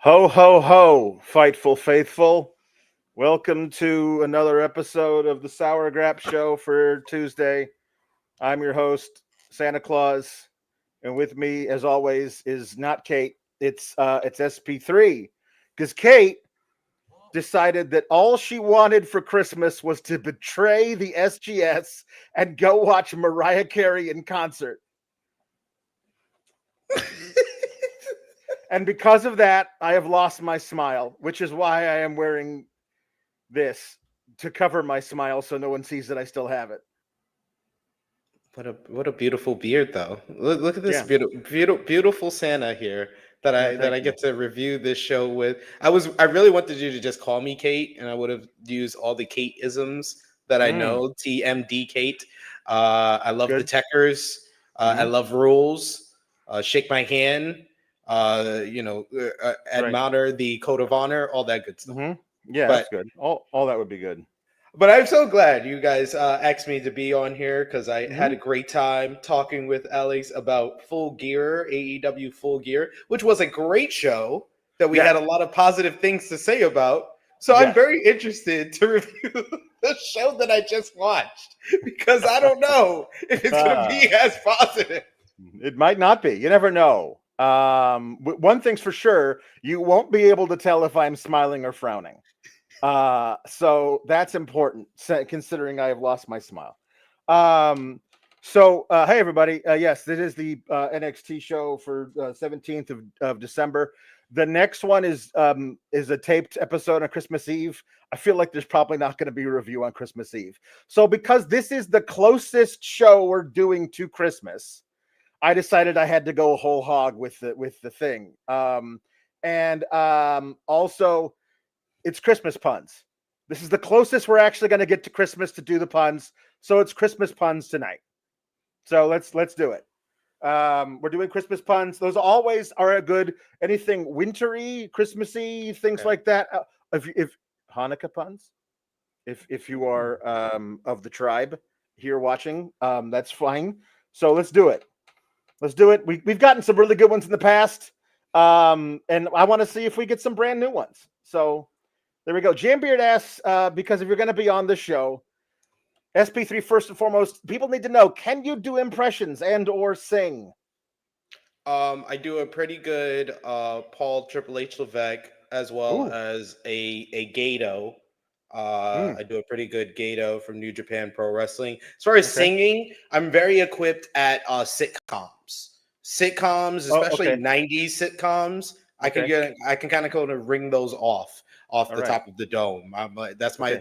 Ho, ho, ho, fightful faithful. Welcome to another episode of the Sour Grap Show for Tuesday. I'm your host, Santa Claus, and with me, as always, is not Kate. It's SP3. Because Kate decided that all she wanted for Christmas was to betray the SGS and go watch Mariah Carey in concert. And because of that, I have lost my smile, which is why I am wearing this to cover my smile so no one sees that I still have it. What a beautiful beard, though. Look at this Yeah. beautiful Santa here that Yeah, I thank you. get to review this show with. I really wanted you to just call me Kate, and I would have used all the Kate isms that I Mm, know. TMD Kate. I love the good. Techers. I Hmm. love rules. Shake my hand. Right. Admire the code of honor. All that good stuff. Hmm. Yeah, But that's good. All that would be good. I'm so glad you guys asked me to be on here because I had Hmm. a great time talking with Alex about Full Gear, AEW Full Gear, which was a great show that we Yes. had a lot of positive things to say about. So I'm Yes. very interested to review the show that I just watched because I don't know if it's going to Uh, be as positive. it might not be. You never know. One thing's for sure: you won't be able to tell if I'm smiling or frowning. So that's important, considering I have lost my smile. Um, hey everybody. Yes, this is the NXT show for 17th of December. The next one is a taped episode on Christmas Eve. I feel like there's probably not going to be a review on Christmas Eve. So because this is the closest show we're doing to Christmas, I decided I had to go whole hog with the thing. And also it's Christmas puns. This is the closest we're actually going to get to Christmas to do the puns. So it's Christmas puns tonight. So let's do it. We're doing Christmas puns. Those always are a good anything wintry, Christmassy, things Okay. like that. If Hanukkah puns, if you are of the tribe here watching, that's fine. So let's do it. Let's do it. We've gotten some really good ones in the past, and I want to see if we get some brand new ones. So there we go. Jambeard asks, because if you're going to be on the show, SP3 first and foremost, people need to know: can you do impressions and or sing? I do a pretty good Paul Triple H Levesque as well Ooh, as a Gato. mm, I do a pretty good Gato from New Japan Pro Wrestling. As far as okay. singing, I'm very equipped at sitcoms. Sitcoms, Oh, especially okay, 90s sitcoms, okay, I can kind of ring those off all the right, top of the dome. okay,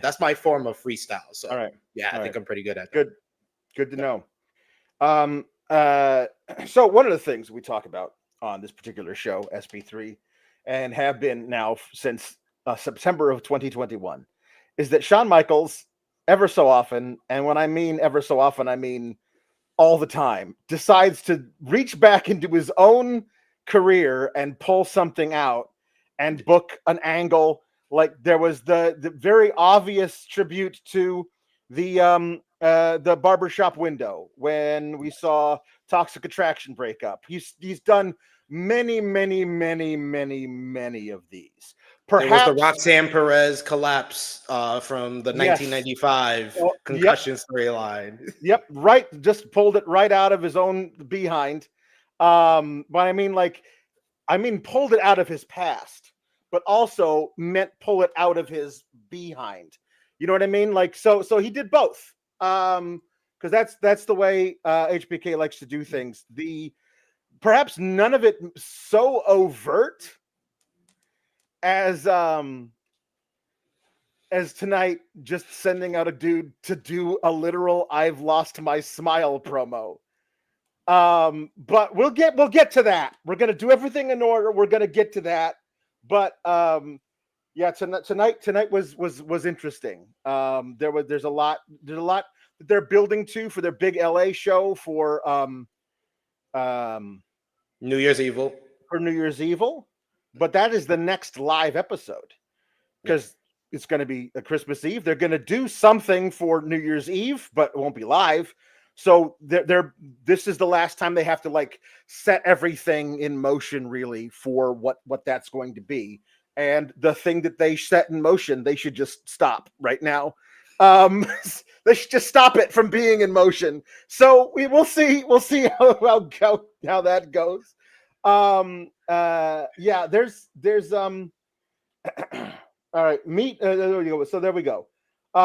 That's my form of freestyle. all So right, yeah, I all think right. I'm pretty good at that. Good, good to Yeah. know. Um, uh, so one of the things we talk about on this particular show, SP3, and have been now since September of 2021, is that Shawn Michaels, ever so often, and when I mean ever so often, I mean all the time, decides to reach back into his own career and pull something out and book an angle. Like there was the very obvious tribute to the barbershop window when we saw Toxic Attraction break up. He's done many of these. There was the Perhaps Roxanne Perez collapse from the yes. 1995 Oh, yep. concussion storyline. Yep, right. Just pulled it right out of his own behind. But I mean, pulled it out of his past, but also meant pull it out of his behind. You know what I mean? Like, so he did both. Because that's the way HBK likes to do things. The perhaps none of it so overt as tonight, just sending out a dude to do a literal "I've lost my smile" promo. But we'll get to that. We're gonna do everything in order. We're gonna get to that. But yeah, tonight was interesting. There's a lot that they're building to for their big LA show um New Year's Evil. for New Year's Evil. But that is the next live episode Yeah. because it's going to be a Christmas Eve. They're going to do something for New Year's Eve, but it won't be live. So this is the last time they have to like set everything in motion really for what that's going to be. And the thing that they set in motion, they should just stop right now. They should just stop it from being in motion. So we'll see how that goes. Yeah, there's all right, meet. There we go. So there we go.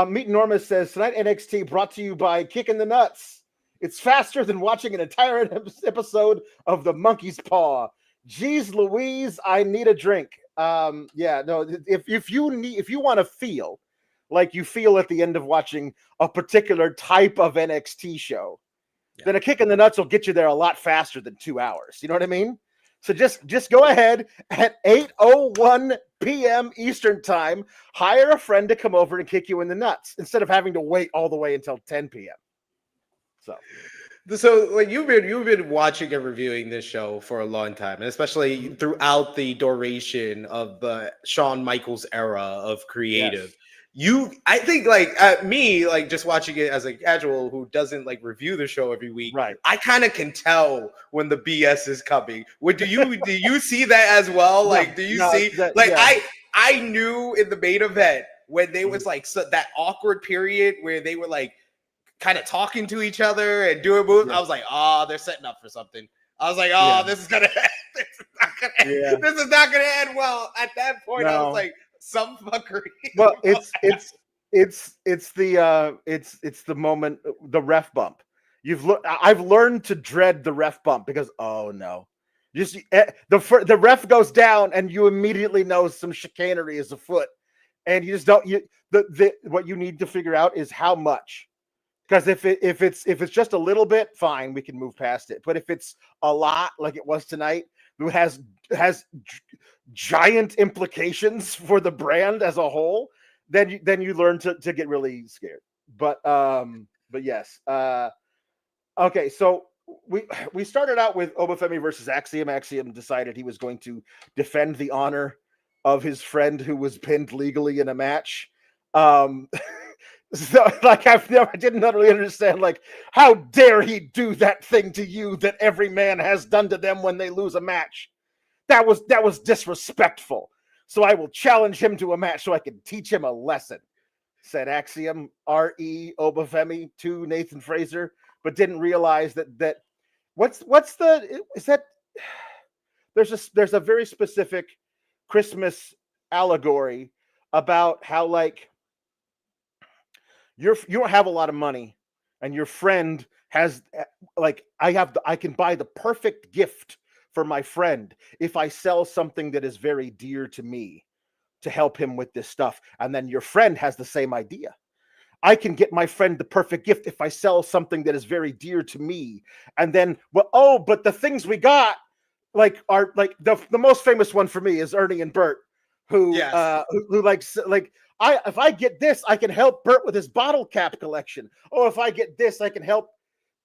Meet Norma says tonight NXT brought to you by Kicking the Nuts. It's faster than watching an entire episode of The Monkey's Paw. Jeez Louise, I need a drink. Yeah, no. If you want to feel like you feel at the end of watching a particular type of NXT show, then a Kick in the Nuts will get you there a lot faster than 2 hours. You know what I mean? So just go ahead at 8:01 p.m. Eastern time, hire a friend to come over and kick you in the nuts instead of having to wait all the way until 10 p.m. So like you've been watching and reviewing this show for a long time, and especially throughout the duration of the Shawn Michaels era of creative. Yes. I think like me, like just watching it as a casual who doesn't like review the show every week, right? I kind of can tell when the BS is coming. Do you see that as well? Like, do you see that, like I knew in the main event when they was like that awkward period where they were like kind of talking to each other and doing moves. I was like, oh, they're setting up for something. I was like, oh, this is gonna end. This is not gonna end well. At that point, I was like, some fuckery. Well, it's the moment, the ref bump. I've learned to dread the ref bump because the ref goes down and you immediately know some chicanery is afoot, and you just don't. What you need to figure out is how much. Because if it's just a little bit, fine, we can move past it. But if it's a lot, like it was tonight, it has giant implications for the brand as a whole, then you learn to get really scared. But yes. Okay, so we started out with Oba Femi versus Axiom. Axiom decided he was going to defend the honor of his friend who was pinned legally in a match. So, like, I didn't really understand, like, how dare he do that thing to you that every man has done to them when they lose a match? That was disrespectful. So I will challenge him to a match so I can teach him a lesson, said Axiom, R.E. Oba Femi to Nathan Frazer, but didn't realize that there's a very specific Christmas allegory about how, like, you don't have a lot of money and your friend has, like, I can buy the perfect gift for my friend if I sell something that is very dear to me to help him with this stuff. And then your friend has the same idea. I can get my friend the perfect gift if I sell something that is very dear to me. And then, but the things we got are like the most famous one for me is Ernie and Bert, who if I get this, I can help Bert with his bottle cap collection. Oh, if I get this, I can help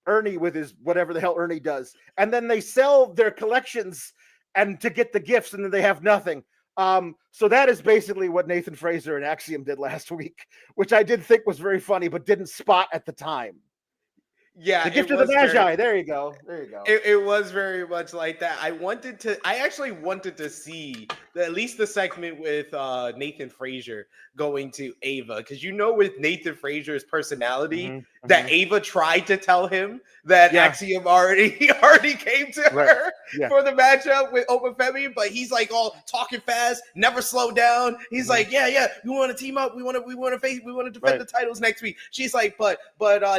Ernie with his whatever the hell Ernie does. And then they sell their collections and to get the gifts, and then they have nothing. So that is basically what Nathan Frazer and Axiom did last week, which I did think was very funny, but didn't spot at the time. Yeah, the gift of the Magi. There you go. It was very much like that. I actually wanted to see at least the segment with Nathan Frazer going to Ava, because with Nathan Frazer's personality, that Ava tried to tell him that Axiom already came to her for the matchup with Oba Femi, but he's like all talking fast, never slow down. He's like, yeah, we want to team up, we want to defend the titles next week. She's like, but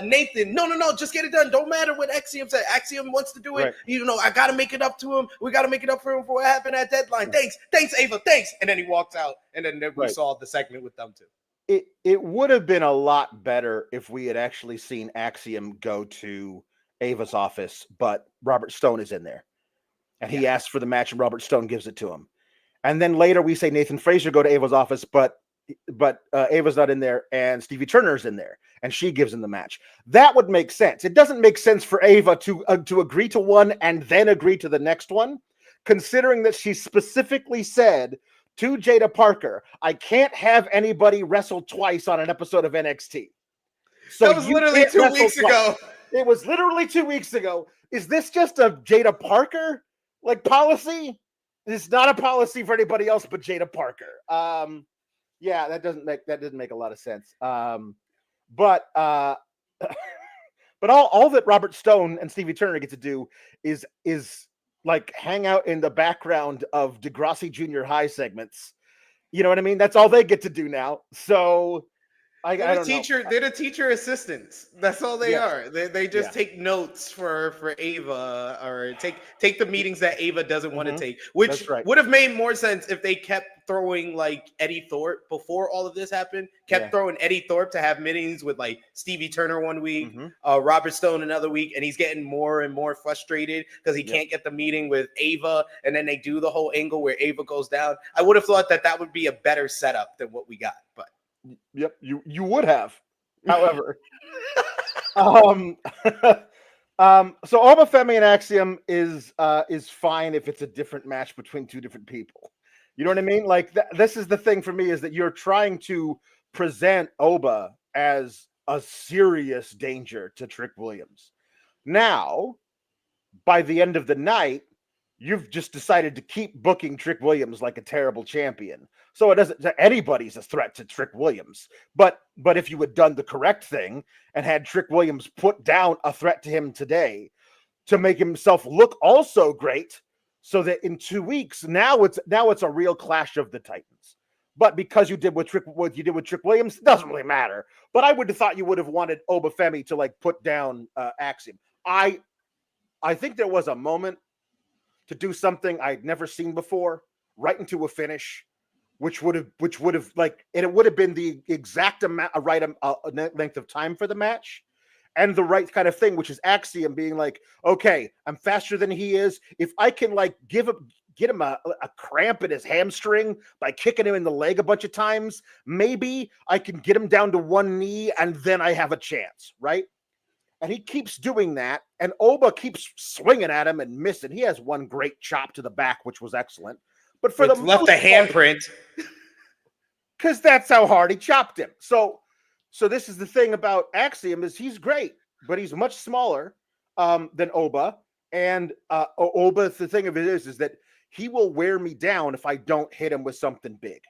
Nathan, no, just get it done. Don't matter what Axiom said. Axiom wants to do it. I got to make it up to him. We got to make it up for him for what happened at deadline. Thanks, Ava. Thanks. And then he walks out, and then we saw the segment with them too. It would have been a lot better if we had actually seen Axiom go to Ava's office, but Robert Stone is in there, and he asks for the match, and Robert Stone gives it to him. And then later we say Nathan Frazer go to Ava's office, but Ava's not in there, and Stevie Turner's in there, and she gives him the match. That would make sense. It doesn't make sense for Ava to agree to one and then agree to the next one, considering that she specifically said to Jada Parker, I can't have anybody wrestle twice on an episode of NXT. So that was literally 2 weeks ago. It was literally 2 weeks ago. Is this just a Jada Parker like policy? It's not a policy for anybody else but Jada Parker. Yeah, that doesn't make a lot of sense. But but all that Robert Stone and Stevie Turner get to do is like hang out in the background of Degrassi Junior High segments. You know what I mean? That's all they get to do now. So I don't know. They're the teacher assistants. That's all they are. They just Yeah. take notes for Ava, or take the meetings that Ava doesn't want to take, which That's right. would have made more sense if they kept throwing like Eddy Thorpe before all of this happened. Kept throwing Eddy Thorpe to have meetings with like Stevie Turner one week, Robert Stone another week, and he's getting more and more frustrated because he can't get the meeting with Ava, and then they do the whole angle where Ava goes down. I would have thought that would be a better setup than what we got, but. Yep, you would have. However, so Oba Femi and Axiom is fine if it's a different match between two different people. You know what I mean? Like this is the thing for me, is that you're trying to present Oba as a serious danger to Trick Williams. Now, by the end of the night, you've just decided to keep booking Trick Williams like a terrible champion. So it doesn't, anybody's a threat to Trick Williams. But if you had done the correct thing and had Trick Williams put down a threat to him today to make himself look also great, so that in 2 weeks, now it's a real clash of the Titans. But because you did what you did with Trick Williams, it doesn't really matter. But I would have thought you would have wanted Oba Femi to like put down Axiom. I think there was a moment to do something I'd never seen before, right into a finish, which would have like, and it would have been the exact amount, length of time for the match, and the right kind of thing, which is Axiom being like, okay, I'm faster than he is. If I can like get him a cramp in his hamstring by kicking him in the leg a bunch of times, maybe I can get him down to one knee, and then I have a chance, right? And he keeps doing that, and Oba keeps swinging at him and missing. He has one great chop to the back, which was excellent. But for the left the handprint, because that's how hard he chopped him. So this is the thing about Axiom, is he's great, but he's much smaller than Oba. And Oba, the thing of it is that he will wear me down if I don't hit him with something big.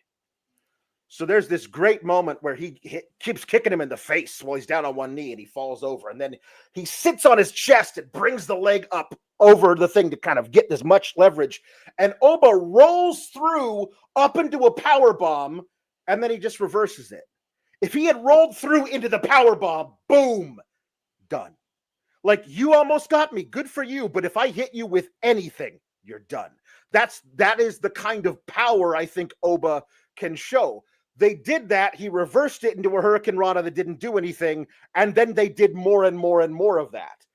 So there's this great moment where he keeps kicking him in the face while he's down on one knee, and he falls over. And then he sits on his chest and brings the leg up over the thing to kind of get as much leverage. And Oba rolls through up into a power bomb, and then he just reverses it. If he had rolled through into the power bomb, boom, done. Like, you almost got me. Good for you. But if I hit you with anything, you're done. That is the kind of power I think Oba can show. They did that. He reversed it into a Hurricane Rana that didn't do anything. And then they did more and more and more of that.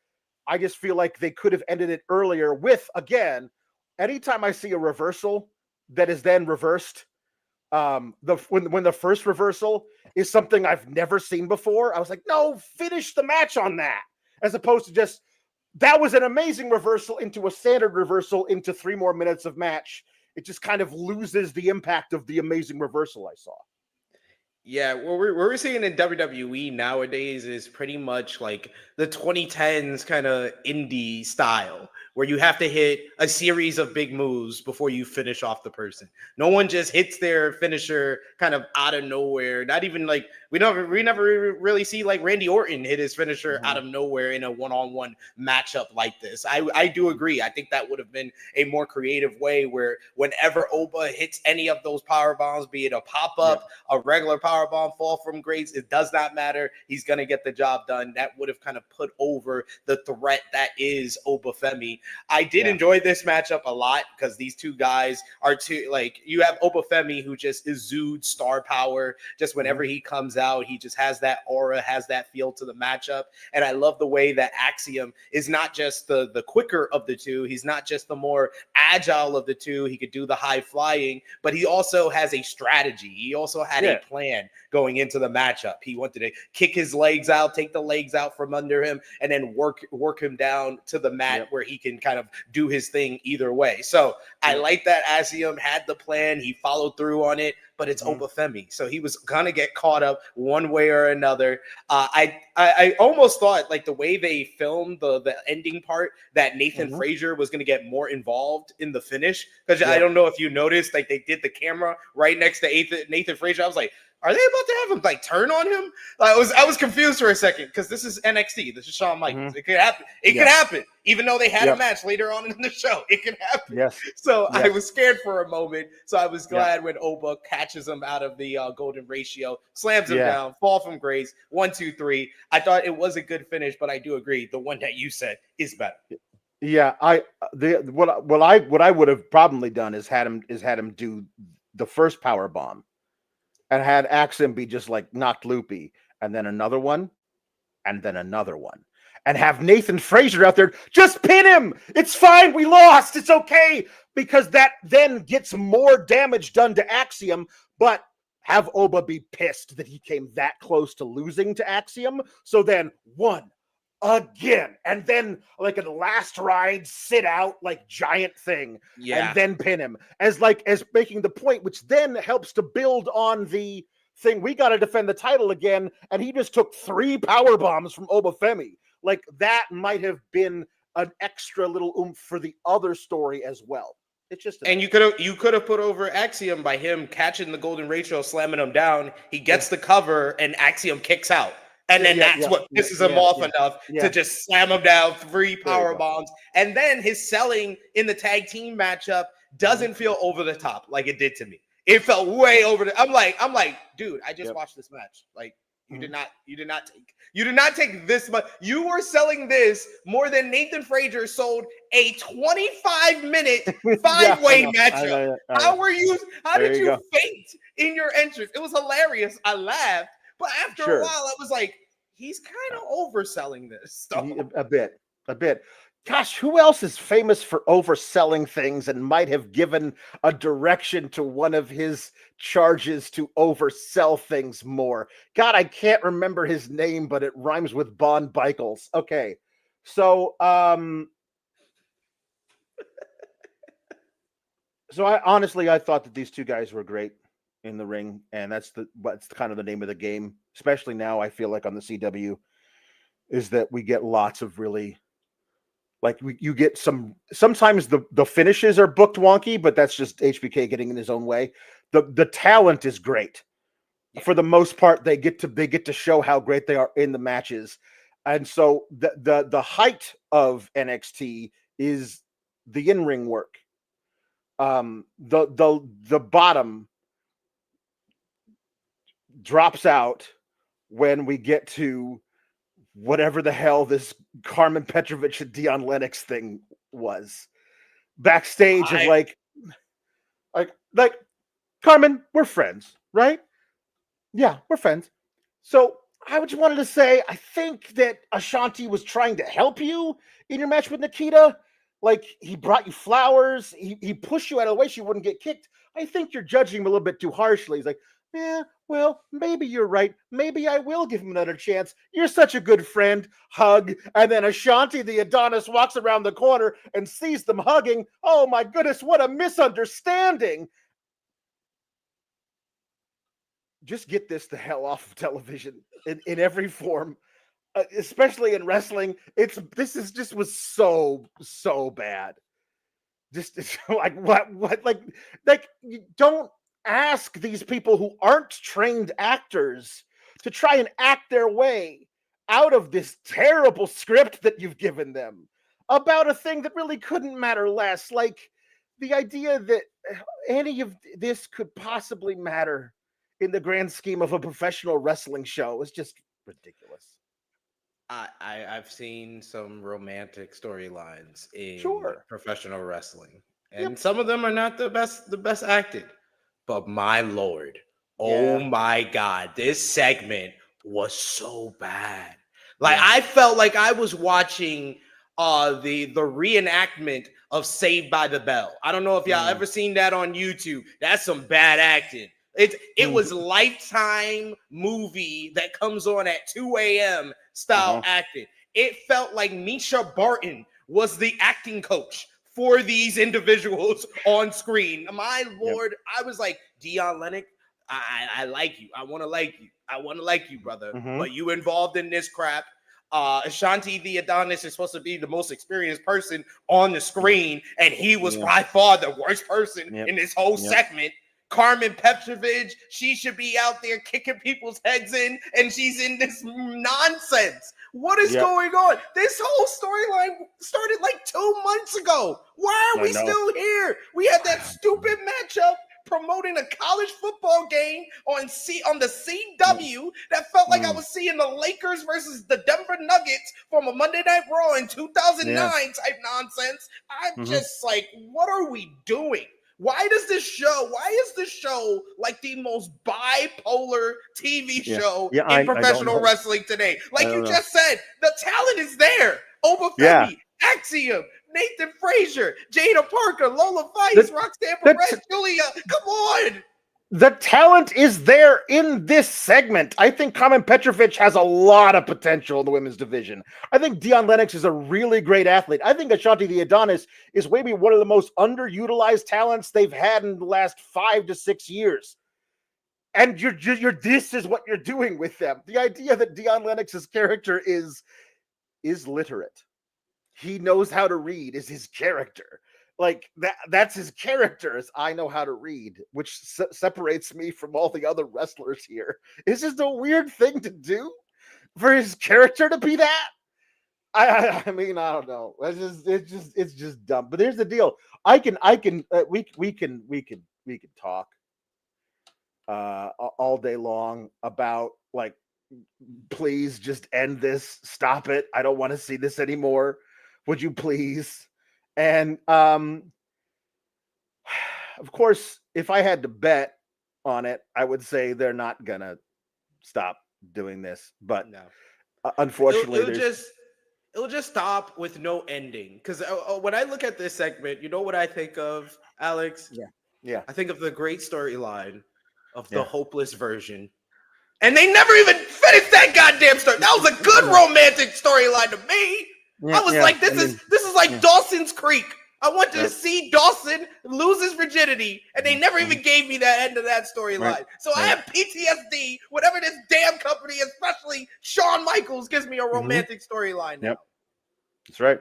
I just feel like they could have ended it earlier with, again, anytime I see a reversal that is then reversed, when the first reversal is something I've never seen before, I was like, no, finish the match on that. As opposed to just, that was an amazing reversal into a standard reversal into 3 more minutes of match. It just kind of loses the impact of the amazing reversal I saw. Yeah, what we're seeing in WWE nowadays is pretty much like the 2010s kind of indie style, where you have to hit a series of big moves before you finish off the person. No one just hits their finisher kind of out of nowhere. Not even like, we never really see like Randy Orton hit his finisher out of nowhere in a one-on-one matchup like this. I do agree. I think that would have been a more creative way, where whenever Oba hits any of those power bombs, be it a pop-up, a regular power bomb, fall from grace, it does not matter. He's going to get the job done. That would have kind of put over the threat that is Oba Femi. I did enjoy this matchup a lot, because these two guys are two, like, you have Oba Femi, who just exudes star power. Just whenever he comes out, he just has that aura, has that feel to the matchup. And I love the way that Axiom is not just the quicker of the two. He's not just the more agile of the two. He could do the high flying, but he also has a strategy. He also had a plan going into the matchup. He wanted to kick his legs out, take the legs out from under him, and then work him down to the mat where he can kind of do his thing either way. So I like that Axiom had the plan. He followed through on it. but it's Oba Femi. So he was gonna get caught up one way or another. I almost thought like the way they filmed the ending part that Nathan Frazer was gonna get more involved in the finish, because I don't know if you noticed, like they did the camera right next to Nathan Frazer. I was like, are they about to have him like turn on him? I was confused for a second, because this is NXT. This is Shawn Michaels. It could happen. It could happen. Even though they had a match later on in the show, it can happen. Yes. So I was scared for a moment. So I was glad when Oba catches him out of the golden ratio, slams him down, fall from grace, 1, 2, 3. I thought it was a good finish, but I do agree the one that you said is better. Yeah, what I would have probably done is had him do the first power bomb, and had Axiom be just like knocked loopy, and then another one, and then another one, and have Nathan Frazer out there, just pin him. It's fine. We lost. It's okay, because that then gets more damage done to Axiom, but have Oba be pissed that he came that close to losing to Axiom. So then one again, and then like a last ride sit out like giant thing, and then pin him as making the point, which then helps to build on the thing. We got to defend the title again, and he just took 3 power bombs from Oba Femi. Like that might have been an extra little oomph for the other story as well. It's just and you could have put over Axiom by him catching the golden ratio, slamming him down. He gets the cover, and Axiom kicks out. And then that's what pisses him off enough to just slam him down, 3 power bombs. And then his selling in the tag team matchup doesn't feel over the top like it did to me. It felt way over the. I'm like, dude, I just watched this match. Like, you did not take this much. You were selling this more than Nathan Frazer sold a 25-minute 5-way matchup. How did you faint in your entrance? It was hilarious. I laughed. But after a while, I was like, he's kind of overselling this stuff. A bit. Gosh, who else is famous for overselling things and might have given a direction to one of his charges to oversell things more? God, I can't remember his name, but it rhymes with Bon Bichels. Okay, so I thought that these two guys were great in the ring, and that's kind of the name of the game, especially now. I feel like on the CW is that we get lots of really, like, you get sometimes the finishes are booked wonky, but that's just HBK getting in his own way. The talent is great. For the most part, they get to show how great they are in the matches. And so the height of NXT is the in-ring work. The bottom drops out when we get to whatever the hell this Carmen Petrovich and Dion Lennox thing was backstage. Of like Carmen, we're friends, right? Yeah, we're friends. So I just wanted to say, I think that Ashanti was trying to help you in your match with Nikita. Like, he brought you flowers. He pushed you out of the way so you wouldn't get kicked. I think you're judging him a little bit too harshly. He's like, yeah, well, maybe you're right. Maybe I will give him another chance. You're such a good friend. Hug. And then Ashanti, the Adonis, walks around the corner and sees them hugging. Oh, my goodness, what a misunderstanding. Just get this the hell off of television in every form, especially in wrestling. This was so bad. Just like what like you don't ask these people who aren't trained actors to try and act their way out of this terrible script that you've given them about a thing that really couldn't matter less. Like, the idea that any of this could possibly matter in the grand scheme of a professional wrestling show is just ridiculous. I've seen some romantic storylines in professional wrestling, and some of them are not the best acted. But my lord, oh my God, this segment was so bad. Like, I felt like I was watching the reenactment of Saved by the Bell. I don't know if y'all ever seen that on YouTube. That's some bad acting. It was Lifetime movie that comes on at 2 a.m. style acting. It felt like Misha Barton was the acting coach for these individuals on screen. My lord, I was like, Dion Lennox, I like you. I want to like you. I want to like you, brother. Mhm. But you involved in this crap. Ashanti the Adonis is supposed to be the most experienced person on the screen, and he was by far the worst person in this whole segment. Carmen Petrovich, she should be out there kicking people's heads in, and she's in this nonsense. What is going on? This whole storyline started like 2 months ago. Why are we still here? We had that stupid matchup promoting a college football game on the CW that felt like I was seeing the Lakers versus the Denver Nuggets from a Monday Night Raw in 2009 type nonsense. I'm just like, what are we doing? Why is this show like the most bipolar TV show in professional wrestling today? Like you just said, the talent is there. Oba Femi, Axiom, Nathan Frazer, Jada Parker, Lola Vice, Roxanne Perez, Julia. Come on. The talent is there in this segment. I think Carmen Petrovich has a lot of potential in the women's division. I think Dion Lennox is a really great athlete. I think Ashanti the Adonis is maybe one of the most underutilized talents they've had in the last 5 to 6 years. And this is what you're doing with them. The idea that Dion Lennox's character is literate. He knows how to read is his character. Like that's his character, is I know how to read, which separates me from all the other wrestlers here. It's just a weird thing to do for his character to be that. I mean, I don't know. It's just dumb. But here's the deal. We can talk all day long about, like, please just end this. Stop it. I don't want to see this anymore. Would you please? And of course, if I had to bet on it, I would say they're not gonna stop doing this. But no. Unfortunately, it'll just stop with no ending. Because when I look at this segment, you know what I think of, Alex? Yeah. I think of the great storyline of the hopeless version. And they never even finished that goddamn story. That was a good romantic storyline to me. I was like, this is like Dawson's Creek. I wanted to see Dawson lose his virginity, and they never even gave me that end of that storyline. So I have PTSD, whatever this damn company, especially Shawn Michaels, gives me a romantic storyline now. That's right.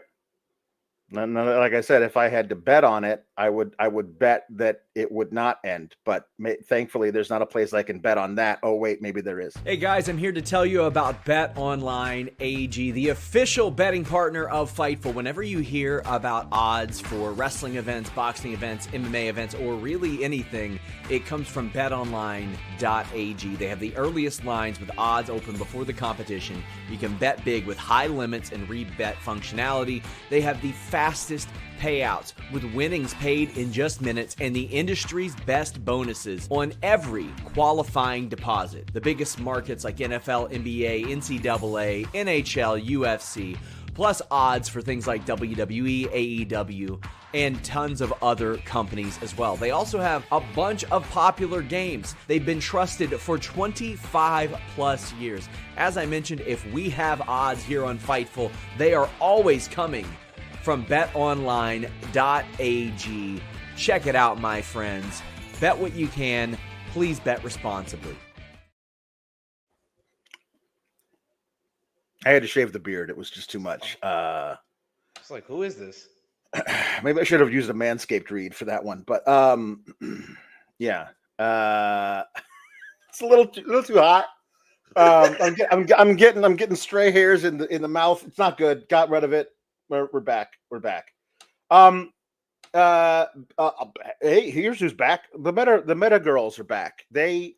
Like I said, if I had to bet on it, I would bet that it would not end. But thankfully, there's not a place I can bet on that. Oh, wait, maybe there is. Hey, guys, I'm here to tell you about BetOnline AG, the official betting partner of Fightful. Whenever you hear about odds for wrestling events, boxing events, MMA events, or really anything, it comes from betonline.ag. They have the earliest lines with odds open before the competition. You can bet big with high limits and rebet functionality. They have the fastest payouts with winnings paid in just minutes and the industry's best bonuses on every qualifying deposit. The biggest markets like NFL, NBA, NCAA, NHL, UFC, plus odds for things like WWE, AEW, and tons of other companies as well. They also have a bunch of popular games. They've been trusted for 25 plus years. As I mentioned, if we have odds here on Fightful, they are always coming from betonline.ag. Check it out, my friends. Bet what you can. Please bet responsibly. I had to shave the beard. It was just too much. It's like, who is this? Maybe I should have used a Manscaped read for that one. But yeah, it's a little too hot. I'm getting stray hairs in the mouth. It's not good. Got rid of it. We're back. Hey, here's who's back. The Meta Girls are back. They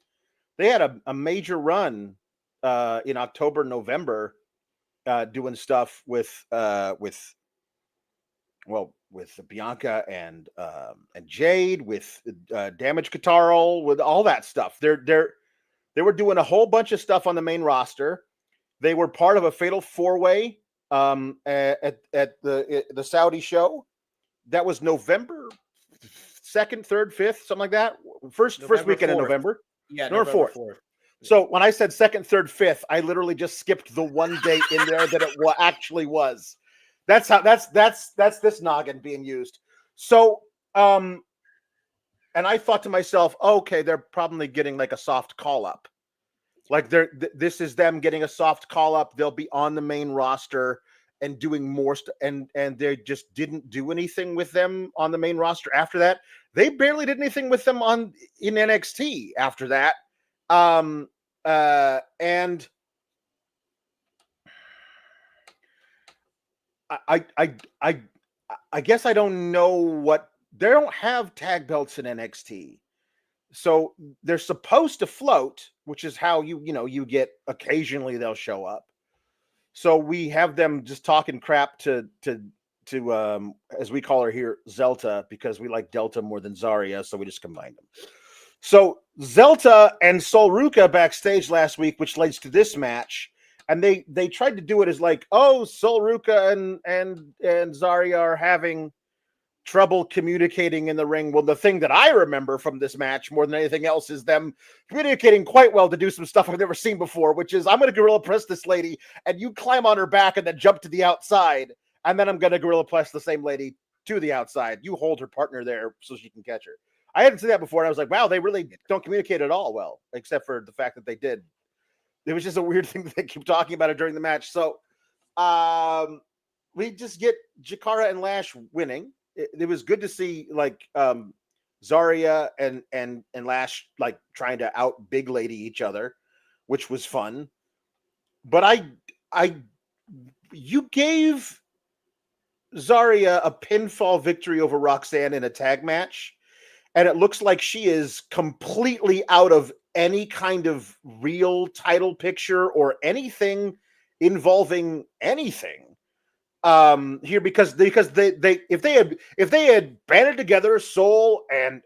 had a major run in October, November, doing stuff with Bianca and Jade, with Damage Katarl, with all that stuff. They were doing a whole bunch of stuff on the main roster. They were part of a fatal 4-way at the Saudi show. That was November 2nd, 3rd, 5th, something like that. First weekend 4th. In November. Yeah, November 4th. So when I said 2nd, 3rd, 5th, I literally just skipped the one date in there that it actually was. That's this noggin being used. So and I thought to myself, okay, they're probably getting like a soft call up. Like this is them getting a soft call up. They'll be on the main roster and doing more and they just didn't do anything with them on the main roster after that. They barely did anything with them in NXT after that. And I guess I don't know what they don't have tag belts in NXT. So they're supposed to float, which is how you get occasionally they'll show up. So we have them just talking crap to as we call her here, Zelta, because we like Delta more than Zaria, so we just combined them. So Zelta and Sol Ruca backstage last week, which leads to this match, and they tried to do it as like, oh, Sol Ruca and Zaria are having trouble communicating in the ring. Well, the thing that I remember from this match more than anything else is them communicating quite well to do some stuff I've never seen before, which is I'm going to gorilla press this lady and you climb on her back and then jump to the outside. And then I'm going to gorilla press the same lady to the outside. You hold her partner there so she can catch her. I hadn't seen that before. And I was like, wow, they really don't communicate at all well, except for the fact that they did. It was just a weird thing that they keep talking about it during the match. So we just get Jakara and Lash winning. It was good to see like Zaria and Lash like trying to out big lady each other, which was fun. But you gave Zaria a pinfall victory over Roxanne in a tag match, and it looks like she is completely out of any kind of real title picture or anything involving anything here because they if they had banded together Sol and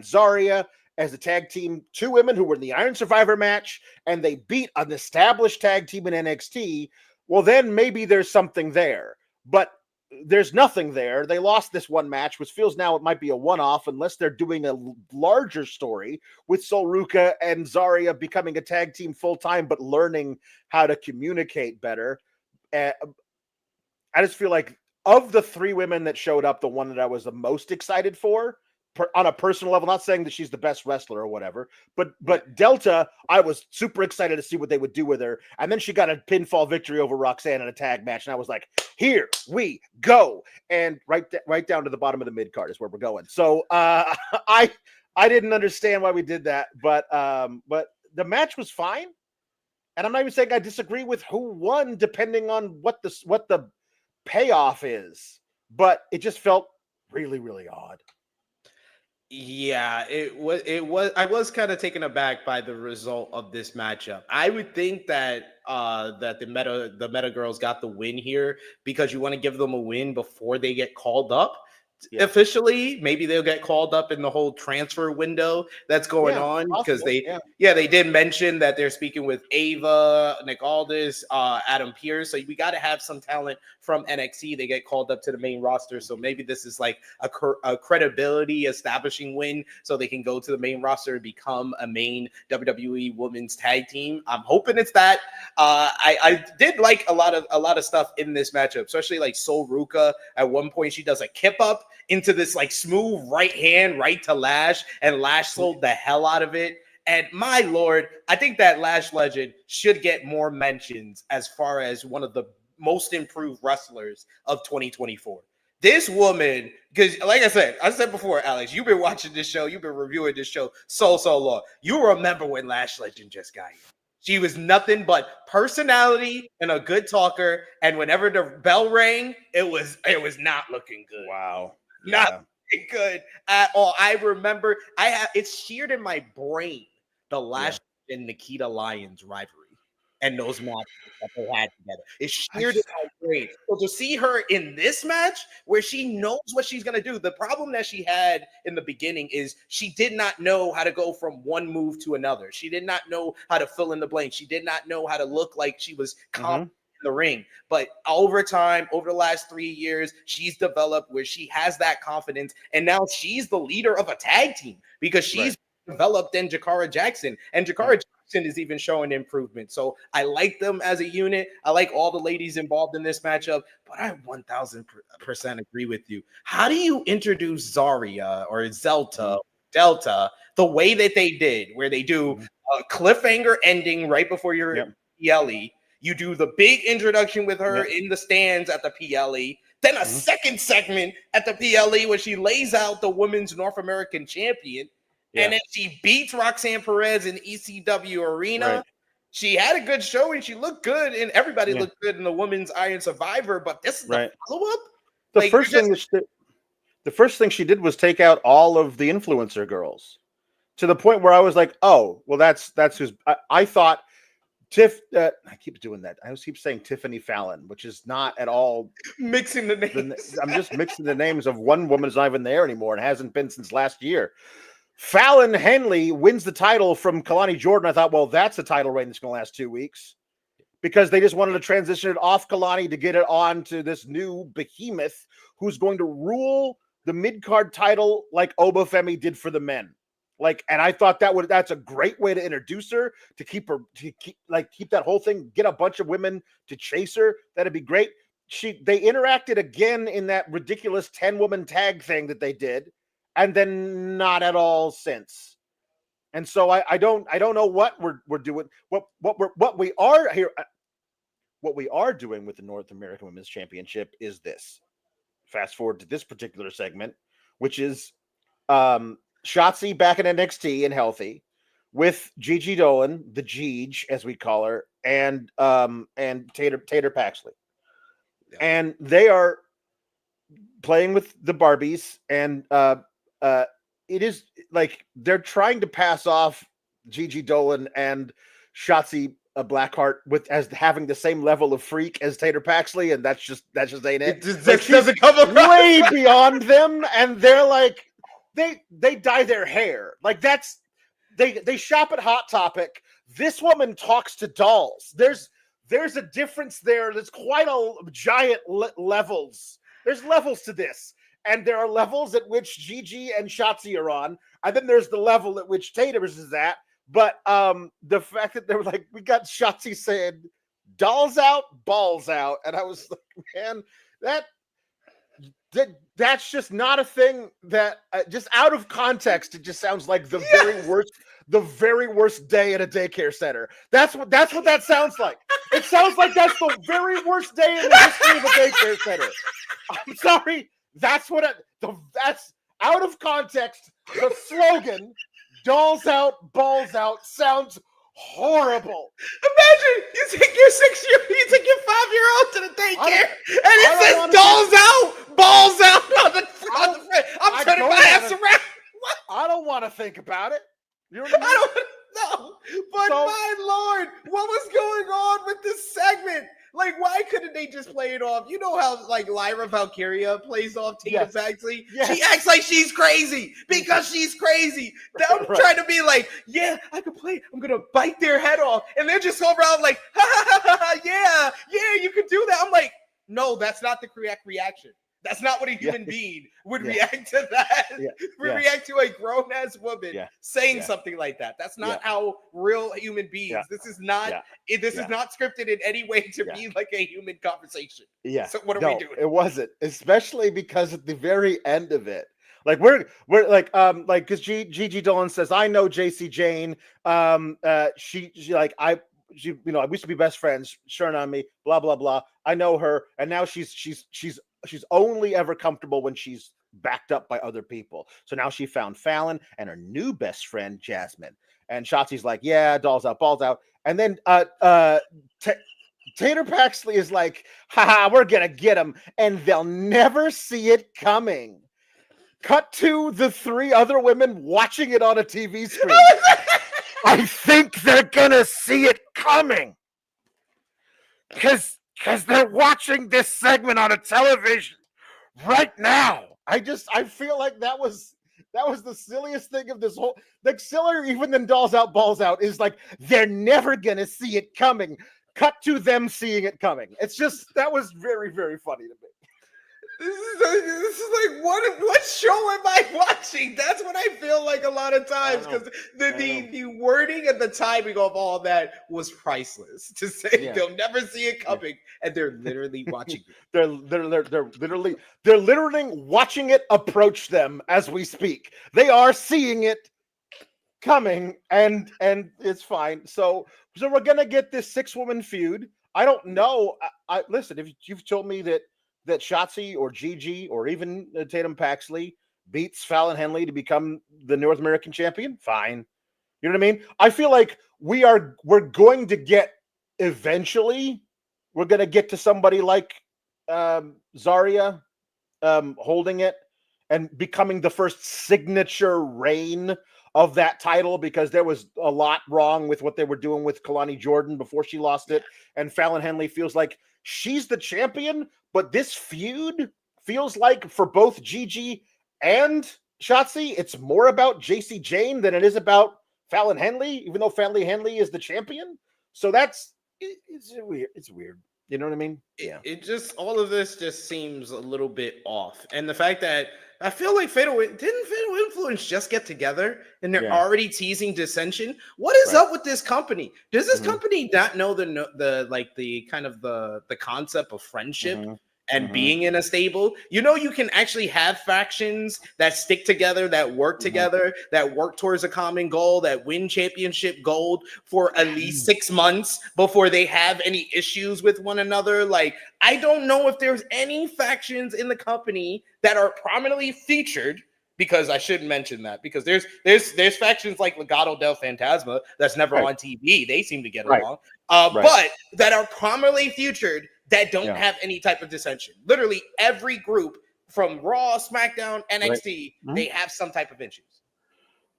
Zaria as a tag team, two women who were in the Iron Survivor match, and they beat an established tag team in NXT, well then maybe there's something there. But there's nothing there. They lost this one match, which feels now it might be a one-off unless they're doing a larger story with Sol Ruca and Zaria becoming a tag team full-time but learning how to communicate better. I just feel like of the three women that showed up, the one that I was the most excited for on a personal level, not saying that she's the best wrestler or whatever, but Delta, I was super excited to see what they would do with her. And then she got a pinfall victory over Roxanne in a tag match. And I was like, here we go. And right down to the bottom of the mid card is where we're going. So I didn't understand why we did that, but the match was fine. And I'm not even saying I disagree with who won, depending on what the payoff is, but it just felt really, really odd. Yeah, it was. I was kind of taken aback by the result of this matchup. I would think that that the meta girls got the win here because you want to give them a win before they get called up. Yeah. Officially, maybe they'll get called up in the whole transfer window that's going on because they did mention that they're speaking with Ava, Nick Aldis, Adam Pearce. So we got to have some talent from NXT. They get called up to the main roster. So maybe this is like a credibility establishing win so they can go to the main roster and become a main WWE women's tag team. I'm hoping it's that. I did like a lot of stuff in this matchup, especially like Sol Ruca. At one point, she does a kip up into this like smooth right hand right to Lash, and Lash sold the hell out of it. And my Lord, I think that Lash legend should get more mentions as far as one of the most improved wrestlers of 2024. This woman, because like I said before, Alex, you've been watching this show, you've been reviewing this show so long. You remember when Lash Legend just got here. She was nothing but personality and a good talker. And whenever the bell rang, it was not looking good. Wow. Not looking good at all. I remember it's seared in my brain, the Lash and Nikita Lyons rivalry and those matches that they had together. It's sheared in my brain. So to see her in this match where she knows what she's going to do, the problem that she had in the beginning is she did not know how to go from one move to another. She did not know how to fill in the blank. She did not know how to look like she was confident in the ring. But over time, over the last 3 years, she's developed where she has that confidence. And now she's the leader of a tag team because she's developed than Jakara Jackson. And Jakara Jackson is even showing improvement. So I like them as a unit. I like all the ladies involved in this matchup, but I 1000% agree with you. How do you introduce Zaria or Zelta Delta, the way that they did, where they do a cliffhanger ending right before your PLE, you do the big introduction with her in the stands at the PLE, then a second segment at the PLE where she lays out the women's North American champion, and then she beats Roxanne Perez in ECW Arena. Right. She had a good show and she looked good, and everybody looked good in the women's Iron Survivor. But this is the follow-up. The first thing she did was take out all of the influencer girls, to the point where I was like, "Oh, well, that's who's." I thought Tiff. I keep doing that. I keep saying Tiffany Fallon, which is not at all mixing the names. I'm just mixing the names of one woman who's not even there anymore and hasn't been since last year. Fallon Henley wins the title from Kalani Jordan. I thought, well, that's a title reign that's going to last 2 weeks, because they just wanted to transition it off Kalani to get it on to this new behemoth who's going to rule the mid-card title like Oba Femi did for the men. And I thought that's a great way to introduce her, to keep that whole thing, get a bunch of women to chase her. That'd be great. They interacted again in that ridiculous 10-woman tag thing that they did, and then not at all since. And so I don't know what we're doing. What we are doing with the North American Women's Championship is this. Fast forward to this particular segment, which is Shotzi back in NXT and healthy, with Gigi Dolan, the Jeej as we call her, and Tater Paxley, and they are playing with the Barbies, and it is like they're trying to pass off Gigi Dolan and Shotzi Blackheart as having the same level of freak as Tater Paxley, and that's just ain't it. That doesn't come across way beyond them, and they're like they dye their hair like that's they shop at Hot Topic. This woman talks to dolls. There's a difference there. There's quite a giant levels. There's levels to this. And there are levels at which Gigi and Shotzi are on. And then there's the level at which Tater's is at. But the fact that they were like, we got Shotzi saying, dolls out, balls out. And I was like, man, that's just not a thing that just out of context. It just sounds like the very worst day at a daycare center. That's what that sounds like. It sounds like that's the very worst day in the history of a daycare center. I'm sorry. That's out of context. The slogan, dolls out, balls out, sounds horrible. Imagine you take your 5-year-old to the daycare and it says dolls out, balls out on the front. I'm turning my ass around. What? I don't want to think about it. You know what I mean? I don't know. But my Lord, what was going on with this segment? Like, why couldn't they just play it off? You know how, like, Lyra Valkyria plays off Tater Paxley? Yes. She acts like she's crazy because she's crazy. I'm trying to be like, yeah, I can play. I'm going to bite their head off. And they're just going around like, ha, ha, ha, ha, yeah, you can do that. I'm like, no, that's not the correct reaction. That's not what a human being would react to that. React to a grown-ass woman saying something like that. That's not how real human beings. This is not. This is not scripted in any way to be like a human conversation. Yeah. So what are we doing? It wasn't, especially because at the very end of it, like we're like because Gigi Dolan says, I know JC Jane. She we used to be best friends. Sure on me. Blah blah blah. I know her, and now she's only ever comfortable when she's backed up by other people. So now she found Fallon and her new best friend, Jasmine. And Shotzi's like, yeah, dolls out, balls out. And then Tater Paxley is like, haha, we're going to get them. And they'll never see it coming. Cut to the 3 other women watching it on a TV screen. I think they're going to see it coming. Because they're watching this segment on a television right now. I feel like that was the silliest thing of this whole, like, sillier even than dolls out, balls out is like, they're never gonna see it coming. Cut to them seeing it coming. It's just, that was very, very funny to me. This is like what show am I watching? That's what I feel like a lot of times because the wording and the timing of all that was priceless. To say they'll never see it coming, and they're literally watching it. They're literally watching it approach them as we speak. They are seeing it coming, and it's fine. So we're gonna get this 6-woman feud. I don't know. I listen, if you've told me that Shotzi or Gigi or even Tatum Paxley beats Fallon Henley to become the North American champion, fine. You know what I mean? I feel like we're going to get eventually. We're going to get to somebody like Zaria holding it and becoming the first signature reign of that title, because there was a lot wrong with what they were doing with Kalani Jordan before she lost it. And Fallon Henley feels like she's the champion, but this feud feels like for both Gigi and Shotzi, it's more about JC Jane than it is about Fallon Henley, even though Fallon Henley is the champion. So it's weird. It's weird. You know what I mean? Yeah. It just, all of this just seems a little bit off. And the fact that I feel like Fatal Influence just get together and they're already teasing dissension. What is up with this company? Does this company not know the kind of the concept of friendship and being in a stable? You know, you can actually have factions that stick together, that work together, that work towards a common goal, that win championship gold for at least 6 months before they have any issues with one another. Like, I don't know if there's any factions in the company that are prominently featured, because I shouldn't mention that, because there's factions like Legado del Fantasma that's never on TV. They seem to get along. But that are prominently featured that don't have any type of dissension. Literally every group from Raw, SmackDown, NXT, they have some type of issues.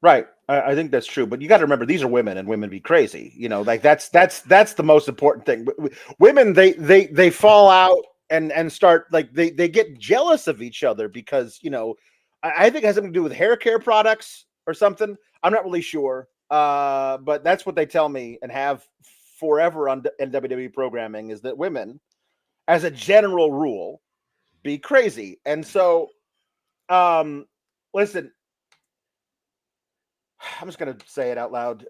Right. I think that's true. But you got to remember, these are women, and women be crazy. You know, like that's the most important thing. Women, they fall out and start, like, they get jealous of each other because, you know, I think it has something to do with hair care products or something. I'm not really sure. But that's what they tell me and have forever on WWE programming, is that women, as a general rule, be crazy. And so, listen, I'm just going to say it out loud.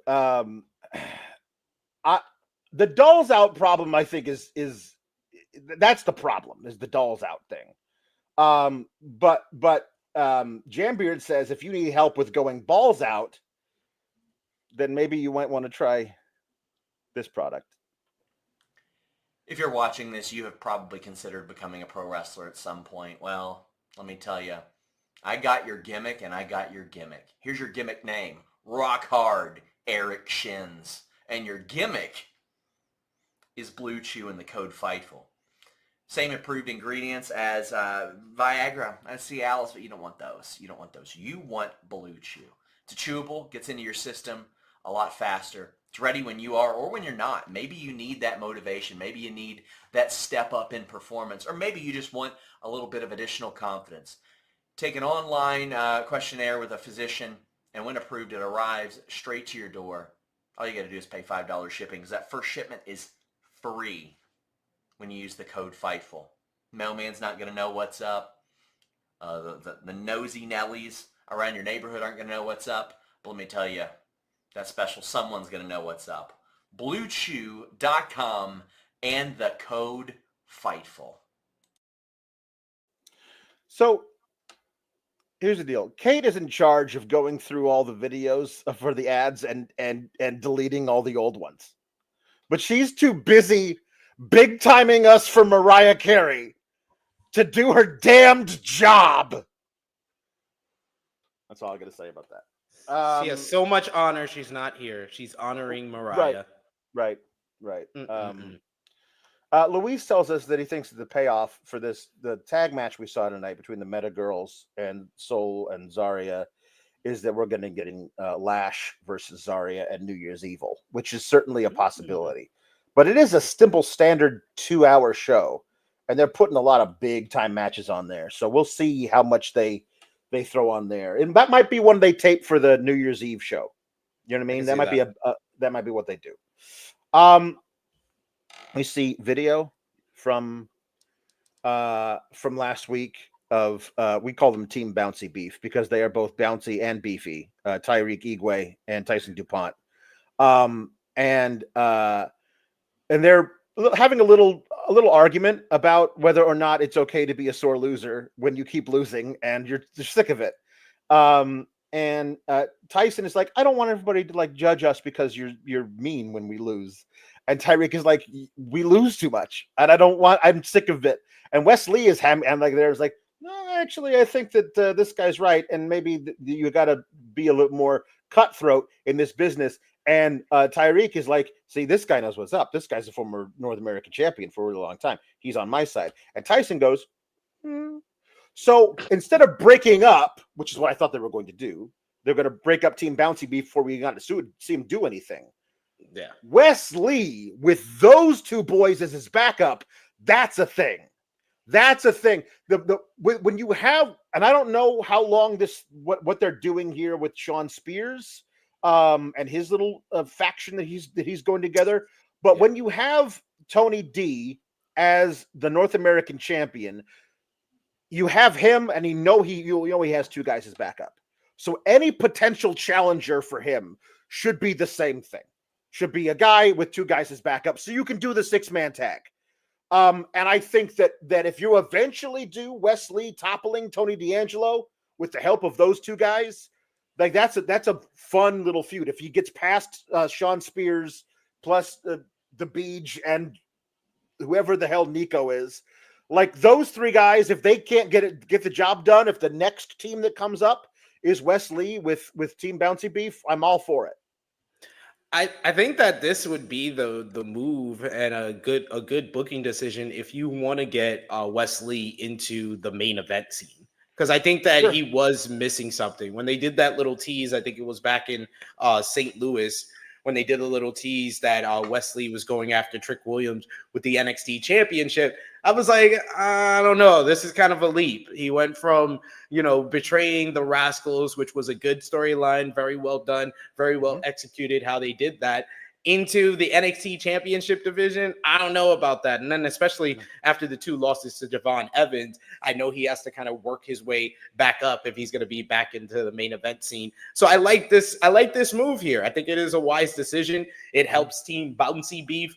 The dolls out problem, I think, is that's the problem, is the dolls out thing. But Jambeard says if you need help with going balls out, then maybe you might want to try this product. If you're watching this, you have probably considered becoming a pro wrestler at some point. Well, let me tell you, I got your gimmick and I got your gimmick. Here's your gimmick name: Rock Hard Eric Shins. And your gimmick is Blue Chew and the code FIGHTFUL. Same improved ingredients as Viagra and Cialis, but you don't want those. You don't want those. You want Blue Chew. It's chewable, gets into your system a lot faster. It's ready when you are or when you're not. Maybe you need that motivation. Maybe you need that step up in performance, or maybe you just want a little bit of additional confidence. Take an online questionnaire with a physician, and when approved, it arrives straight to your door. All you got to do is pay $5 shipping, because that first shipment is free when you use the code FIGHTFUL. Mailman's not going to know what's up. The nosy Nellies around your neighborhood aren't going to know what's up. But let me tell you, that special someone's going to know what's up. BlueChew.com and the code FIGHTFUL. So here's the deal. Kate is in charge of going through all the videos for the ads and deleting all the old ones. But she's too busy big timing us for Mariah Carey to do her damned job. That's all I got to say about that. She has so much honor. She's not here. She's honoring Mariah. Right. Luis tells us that he thinks that the payoff for the tag match we saw tonight between the Meta Girls and Soul and Zaria is that we're going to get Lash versus Zaria at New Year's Evil, which is certainly a possibility. But it is a simple, standard 2-hour show, and they're putting a lot of big time matches on there. So we'll see how much they throw on there, and that might be one they tape for the New Year's Eve show. You know what I mean? That might be that might be what they do. We see video from from last week of we call them Team Bouncy Beef because they are both bouncy and beefy. Tyreek Igwe and Tyson DuPont. And they're having a little argument about whether or not it's okay to be a sore loser when you keep losing and you're sick of it. And Tyson is like, I don't want everybody to like judge us because you're mean when we lose. And Tyreek is like, we lose too much, and I'm sick of it. And Wes Lee is and like there's like, no, actually, I think that this guy's right, and maybe you got to be a little more cutthroat in this business. And Tyreek is like, see, this guy knows what's up. This guy's a former North American champion for a really long time. He's on my side. And Tyson goes, So instead of breaking up, which is what I thought they were going to do, they're going to break up Team Bouncy Beef before we got to see him do anything. Yeah. Wes Lee with those two boys as his backup, that's a thing. That's a thing. When you have, and I don't know how long what they're doing here with Sean Spears and his little faction that he's going together, but when you have Tony D as the North American champion, you have him, and he has two guys as backup. So any potential challenger for him should be the same thing. Should be a guy with two guys as backup, so you can do the 6-man tag. And I think that if you eventually do Wes Lee toppling Tony D'Angelo with the help of those two guys, like that's a fun little feud. If he gets past Sean Spears plus the Beej and whoever the hell Nico is, like those three guys, if they can't get the job done, if the next team that comes up is Wes Lee with Team Bouncy Beef, I'm all for it. I think that this would be the move and a good booking decision if you want to get Wes Lee into the main event scene, because I think that he was missing something when they did that little tease. I think it was back in St. Louis when they did a little tease that Wes Lee was going after Trick Williams with the NXT championship. I was like, I don't know. This is kind of a leap. He went from, betraying the Rascals, which was a good storyline, very well done, very well executed how they did that, into the NXT championship division. I don't know about that. And then especially after the 2 losses to Javon Evans, I know he has to kind of work his way back up if he's going to be back into the main event scene. So I like this move here. I think it is a wise decision. It helps Team Bouncy Beef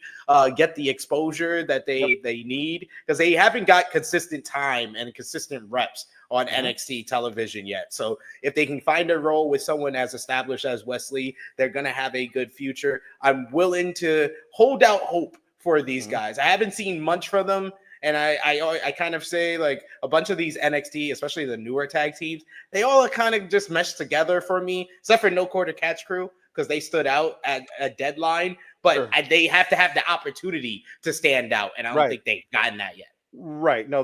get the exposure that they need, because they haven't got consistent time and consistent reps on NXT television yet. So if they can find a role with someone as established as Wes Lee, they're going to have a good future. I'm willing to hold out hope for these guys. I haven't seen much from them. And I kind of say, like, a bunch of these NXT, especially the newer tag teams, they all kind of just meshed together for me, except for No Quarter Catch Crew, because they stood out at a deadline. But they have to have the opportunity to stand out. And I don't think they've gotten that yet. Right. No,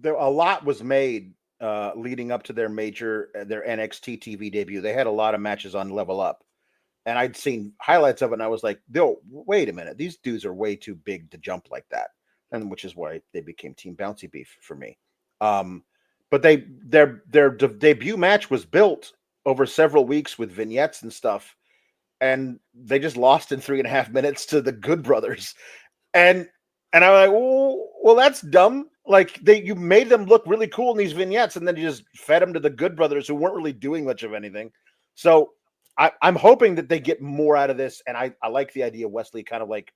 a lot was made leading up to their NXT TV debut. They had a lot of matches on Level Up, and I'd seen highlights of it, and I was like, "No, wait a minute, these dudes are way too big to jump like that," and which is why they became Team Bouncy Beef for me. But their debut match was built over several weeks with vignettes and stuff, and they just lost in 3.5 minutes to the Good Brothers, and I'm like, well, that's dumb. Like you made them look really cool in these vignettes, and then you just fed them to the Good Brothers, who weren't really doing much of anything. So I'm hoping that they get more out of this, and I like the idea of Wes Lee kind of like,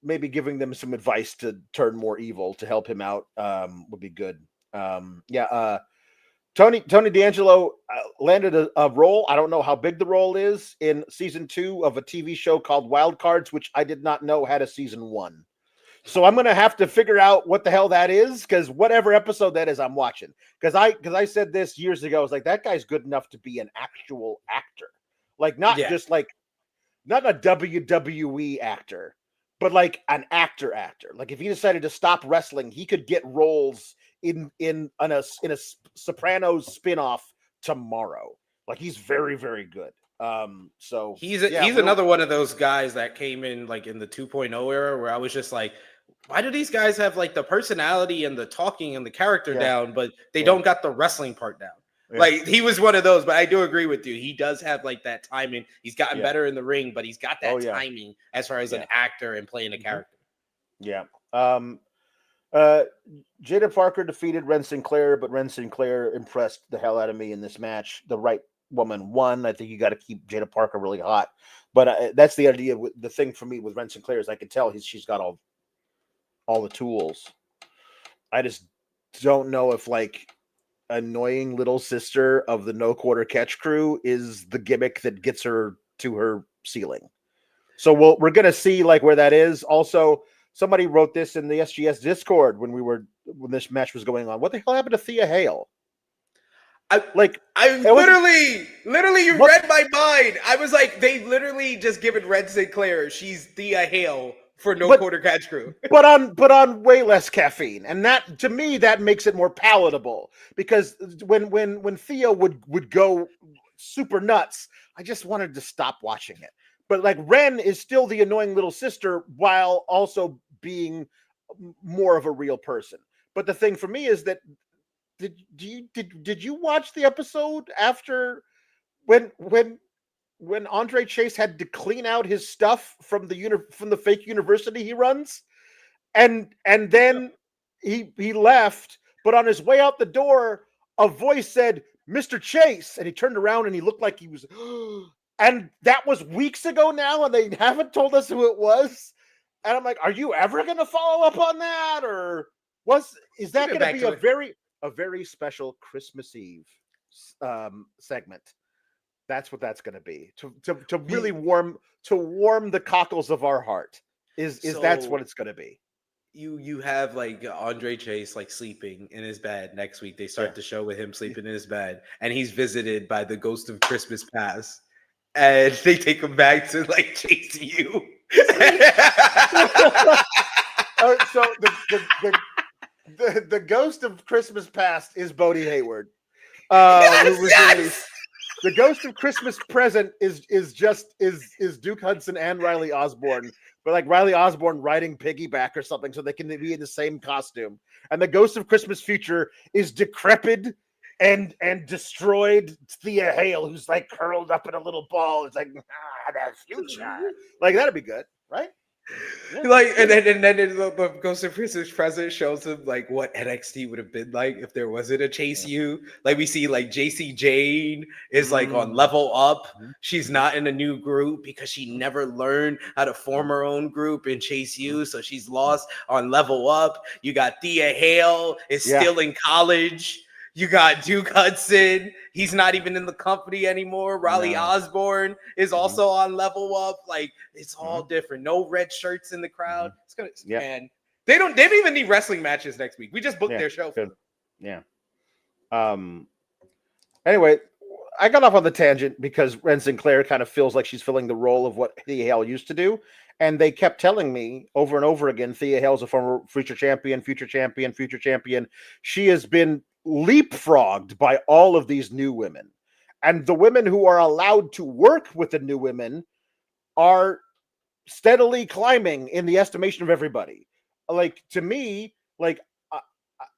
maybe giving them some advice to turn more evil to help him out would be good. Tony D'Angelo landed a role. I don't know how big the role is in season 2 of a TV show called Wild Cards, which I did not know had a season 1. So I'm going to have to figure out what the hell that is, because whatever episode that is, I'm watching. Because I said this years ago. I was like, that guy's good enough to be an actual actor. Like, not just like, not a WWE actor, but like an actor. Like if he decided to stop wrestling, he could get roles in a Sopranos spinoff tomorrow. Like he's very, very good. So he's another one of those guys that came in like in the 2.0 era where I was just like, why do these guys have like the personality and the talking and the character down, but they don't got the wrestling part down? Like he was one of those, but I do agree with you. He does have like that timing. He's gotten better in the ring, but he's got that timing as far as an actor and playing a character. Yeah. Jada Parker defeated Ren Sinclair, but Ren Sinclair impressed the hell out of me in this match. The right woman won. I think you got to keep Jada Parker really hot. But that's the idea. The thing for me with Ren Sinclair is I can tell she's got all the tools. I just don't know if like annoying little sister of the no quarter catch crew is the gimmick that gets her to her ceiling. So we're gonna see like where that is. Also, somebody wrote this in the SGS Discord when this match was going on. What the hell happened to Thea Hale? I literally, you read my mind. I was like, they literally just given Red Sinclair. She's Thea Hale for no quarter catch crew, but on way less caffeine, and that to me that makes it more palatable because when Thea would go super nuts, I just wanted to stop watching it. But like Ren is still the annoying little sister while also being more of a real person. But the thing for me is that did you watch the episode after when Andre Chase had to clean out his stuff from the fake university he runs, and then he left, but on his way out the door, a voice said, "Mr. Chase," and he turned around and he looked like he was. And that was weeks ago now, and they haven't told us who it was. And I'm like, are you ever going to follow up on that, or is that going to be a very special Christmas Eve segment? That's what that's going to be to really warm the cockles of our heart. That's what it's going to be. You have like Andre Chase like sleeping in his bed next week. They start the show with him sleeping in his bed, and he's visited by the ghost of Christmas past. And they take him back to like chase you. So the ghost of Christmas past is Bodie Hayward. Yes! The ghost of Christmas present is Duke Hudson and Riley Osborne, but like Riley Osborne riding piggyback or something, so they can be in the same costume. And the ghost of Christmas future is decrepit and destroyed Thea Hale, who's like curled up in a little ball. It's like that future, like that'd be good, right? Yeah. Like, and then the Ghost of Christmas Present shows him like what NXT would have been like if there wasn't a Chase U. Like we see like JC Jane is like on Level Up. She's not in a new group because she never learned how to form her own group in Chase U, so she's lost on Level Up. You got Thea Hale is still in college. You got Duke Hudson. He's not even in the company anymore. Riley Osborne is also on Level Up. Like, it's all different. No red shirts in the crowd. It's gonna, man. They don't even need wrestling matches next week. We just booked their show. Yeah. Anyway, I got off on the tangent because Ren Sinclair kind of feels like she's filling the role of what Thea Hale used to do. And they kept telling me over and over again, Thea Hale's a former future champion. She has been leapfrogged by all of these new women. And the women who are allowed to work with the new women are steadily climbing in the estimation of everybody. Like, to me, like,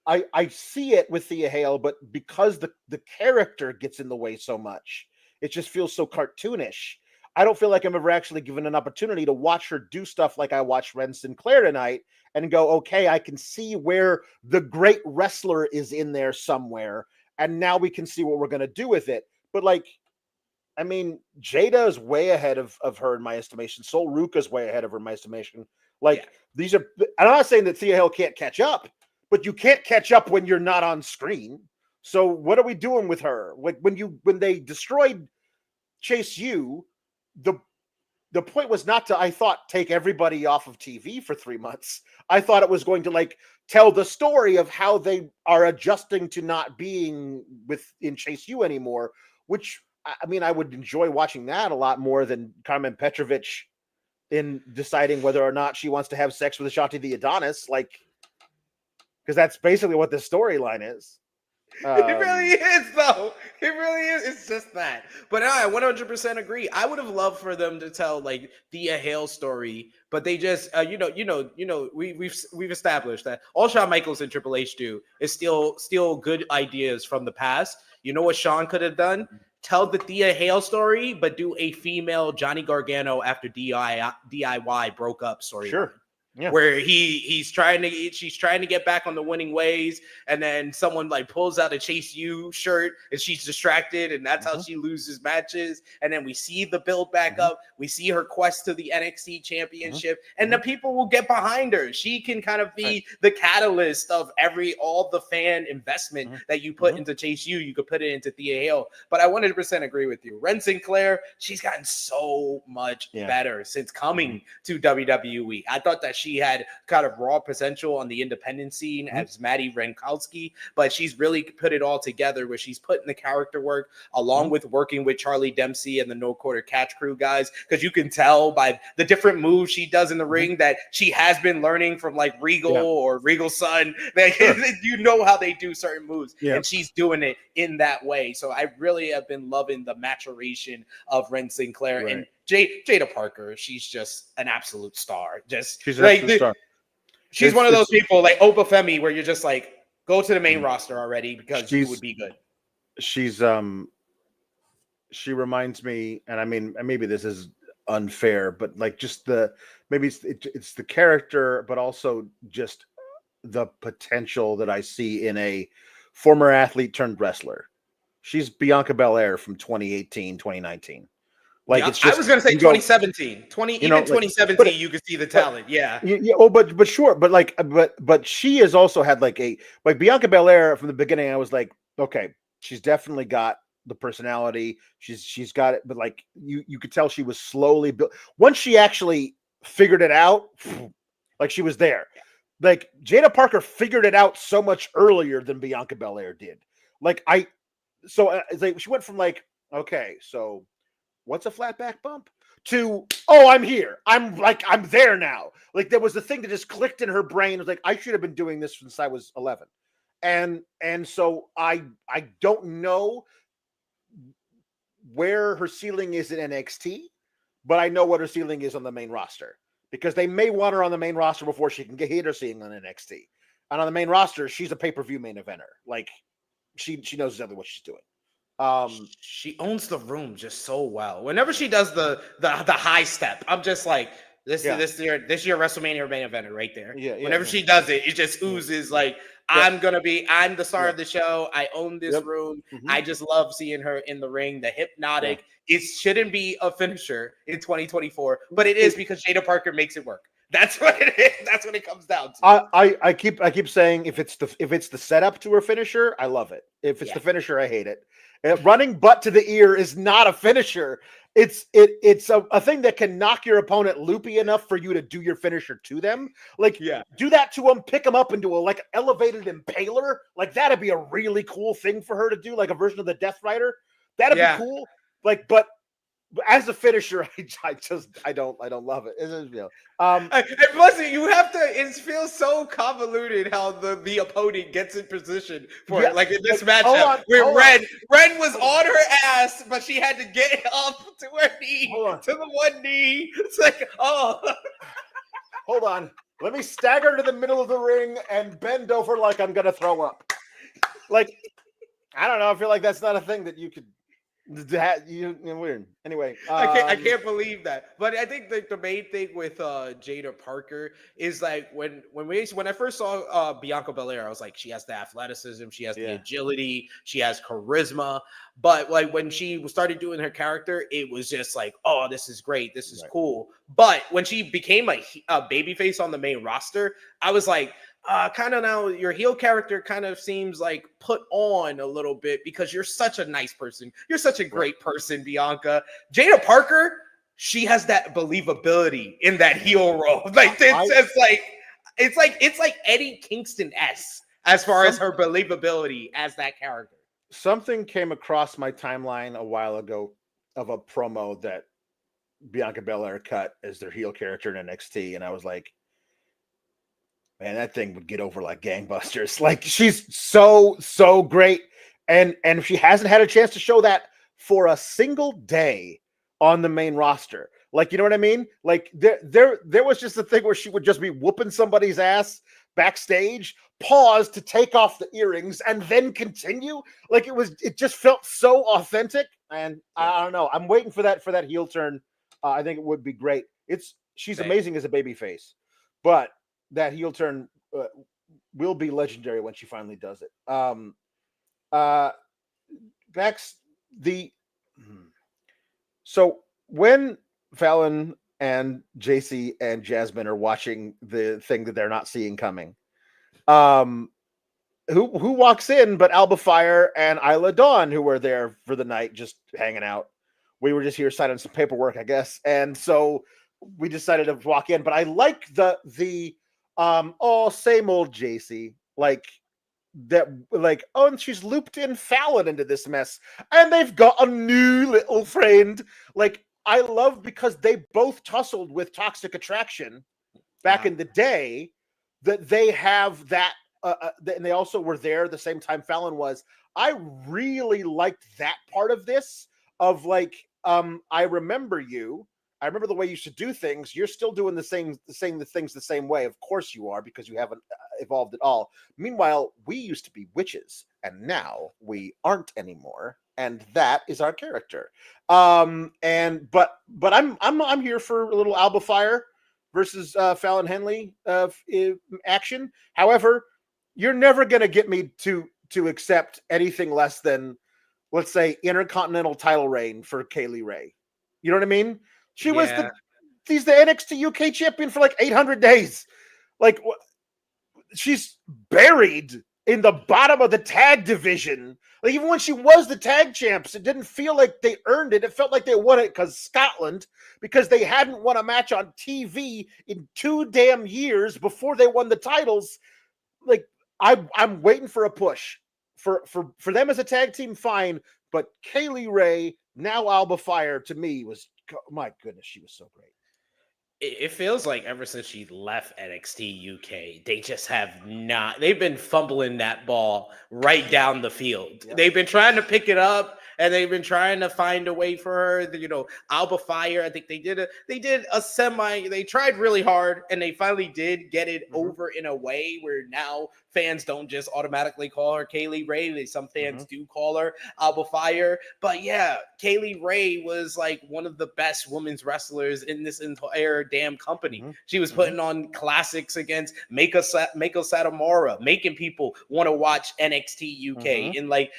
I see it with Thea Hale, but because the character gets in the way so much, it just feels so cartoonish. I don't feel like I'm ever actually given an opportunity to watch her do stuff like I watched Ren Sinclair tonight and go, okay, I can see where the great wrestler is in there somewhere, and now we can see what we're going to do with it. But, like, I mean, Jada is way ahead of her in my estimation. Sol Ruca is way ahead of her in my estimation. Like, these are, I'm not saying that Thea Hale can't catch up, but you can't catch up when you're not on screen. So what are we doing with her? Like, when they destroyed Chase U, the point was not to, I thought, take everybody off of TV for 3 months. I thought it was going to like tell the story of how they are adjusting to not being in Chase U anymore, which, I mean, I would enjoy watching that a lot more than Carmen Petrovic in deciding whether or not she wants to have sex with Ashanti the Adonis, like, because that's basically what this storyline is. It really is, though. It really is. It's just that. But I 100% agree. I would have loved for them to tell like Thea Hale story, but they just, we've established that all Shawn Michaels and Triple H do is steal good ideas from the past. You know what Shawn could have done? Tell the Thea Hale story, but do a female Johnny Gargano after DIY broke up story. Sure. where she's trying to get back on the winning ways, and then someone like pulls out a Chase U shirt and she's distracted, and that's how she loses matches. And then we see the build back up. We see her quest to the NXT championship, and the people will get behind her. She can kind of be the catalyst of all the fan investment that you put into Chase U. You could put it into Thea Hale. But I 100% agree with you. Ren Sinclair, she's gotten so much better since coming to WWE. I thought that she had kind of raw potential on the independent scene as Maddie Renkowski, but she's really put it all together where she's putting the character work along with working with Charlie Dempsey and the No Quarter Catch Crew guys, because you can tell by the different moves she does in the ring that she has been learning from like Regal or Regal's son. You know how they do certain moves, and she's doing it in that way. So I really have been loving the maturation of Ren Sinclair and Jada Parker. She's just an absolute star. She's an absolute star. She's one of those people like Oba Femi where you're just like, go to the main roster already because you would be good. She's she reminds me, and I mean maybe this is unfair, but like just it's the character, but also just the potential that I see in a former athlete turned wrestler. She's Bianca Belair from 2018, 2019. Like it's just, I was going to say 2017, 2017, you could see the talent. But sure. But she has also had like Bianca Belair from the beginning. I was like, okay, she's definitely got the personality. She's got it. But like you could tell she was slowly built. Once she actually figured it out, like she was there. Like Jada Parker figured it out so much earlier than Bianca Belair did. It's like she went from like, okay, so what's a flat back bump to, oh, I'm here. I'm there now. Like there was the thing that just clicked in her brain. It was like, I should have been doing this since I was 11. And so I don't know where her ceiling is in NXT, but I know what her ceiling is on the main roster, because they may want her on the main roster before she can hit her ceiling on NXT. And on the main roster, she's a pay-per-view main eventer. Like she knows exactly what she's doing. She owns the room just so well. Whenever she does the high step, I'm just like, this is your WrestleMania main eventer right there. Whenever she does it, it just oozes like, I'm the star of the show. I own this room. I just love seeing her in the ring. The hypnotic. It shouldn't be a finisher in 2024, but it is because Jada Parker makes it work. That's what it is. That's what it comes down to. I keep saying if it's the setup to her finisher, I love it. If it's the finisher, I hate it. Running butt to the ear is not a finisher. It's a thing that can knock your opponent loopy enough for you to do your finisher to them. Like, do that to them, pick them up into a elevated impaler. Like that'd be a really cool thing for her to do, like a version of the Death Rider. That'd be cool. Like, but as a finisher, I don't love it. Plus, you have to. It feels so convoluted how the opponent gets in position for it. Like in this matchup where Ren was on her ass, but she had to get up to her knee, to the one knee. It's like, hold on. Let me stagger to the middle of the ring and bend over like I'm gonna throw up. Like, I don't know. I feel like that's not a thing that you could. Weird. Anyway, I can't believe that. But I think the main thing with Jada Parker is like when I first saw Bianca Belair, I was like, she has the athleticism, she has the agility, she has charisma. But like when she started doing her character, it was just like, oh, this is great, this is cool. But when she became a babyface on the main roster, I was like, kind of now your heel character kind of seems like put on a little bit because you're such a nice person. You're such a great person, Bianca. Jada Parker, she has that believability in that heel role. Like it's like Eddie Kingston-esque as far as her believability as that character. Something came across my timeline a while ago of a promo that Bianca Belair cut as their heel character in NXT, and I was like, man, that thing would get over like gangbusters. Like she's so great, and she hasn't had a chance to show that for a single day on the main roster. Like, you know what I mean? Like there was just a thing where she would just be whooping somebody's ass backstage, pause to take off the earrings, and then continue. Like it just felt so authentic. And I don't know. I'm waiting for that heel turn. I think it would be great. She's amazing as a babyface. but that heel turn will be legendary when she finally does it. Bex, so when Fallon and JC and Jasmine are watching the thing that they're not seeing coming, who walks in but Alba Fire and Isla Dawn, who were there for the night just hanging out. We were just here signing some paperwork, I guess, and so we decided to walk in. But I like the same old JC, like that, like, oh, and she's looped in Fallon into this mess, and they've got a new little friend. Like, I love, because they both tussled with Toxic Attraction back in the day, that they have that, and they also were there the same time Fallon was. I really liked that part of this, of like, I remember you. I remember the way you should do things. You're still doing the things the same way. Of course you are, because you haven't evolved at all. Meanwhile, we used to be witches, and now we aren't anymore, and that is our character. But I'm here for a little Alba Fire versus Fallon Henley action. However, you're never gonna get me to accept anything less than, let's say, Intercontinental title reign for Kaylee Ray. You know what I mean? She's the NXT UK champion for like 800 days. Like, she's buried in the bottom of the tag division. Like, even when she was the tag champs, it didn't feel like they earned it. It felt like they won it because they hadn't won a match on TV in 2 damn years before they won the titles. Like, I'm waiting for a push for them as a tag team, fine. But Kaylee Ray, now Alba Fire, to me was, my goodness, she was so great. It feels like ever since she left NXT UK, they just have not. They've been fumbling that ball right down the field. Yep. They've been trying to pick it up, and they've been trying to find a way for her. You know, Alba Fire, I think they did a semi. They tried really hard, and they finally did get it over in a way where now fans don't just automatically call her Kaylee Ray. Some fans do call her Alba Fire. But yeah, Kaylee Ray was like one of the best women's wrestlers in this entire damn company. She was putting on classics against Meiko Satomura, making people want to watch NXT UK in like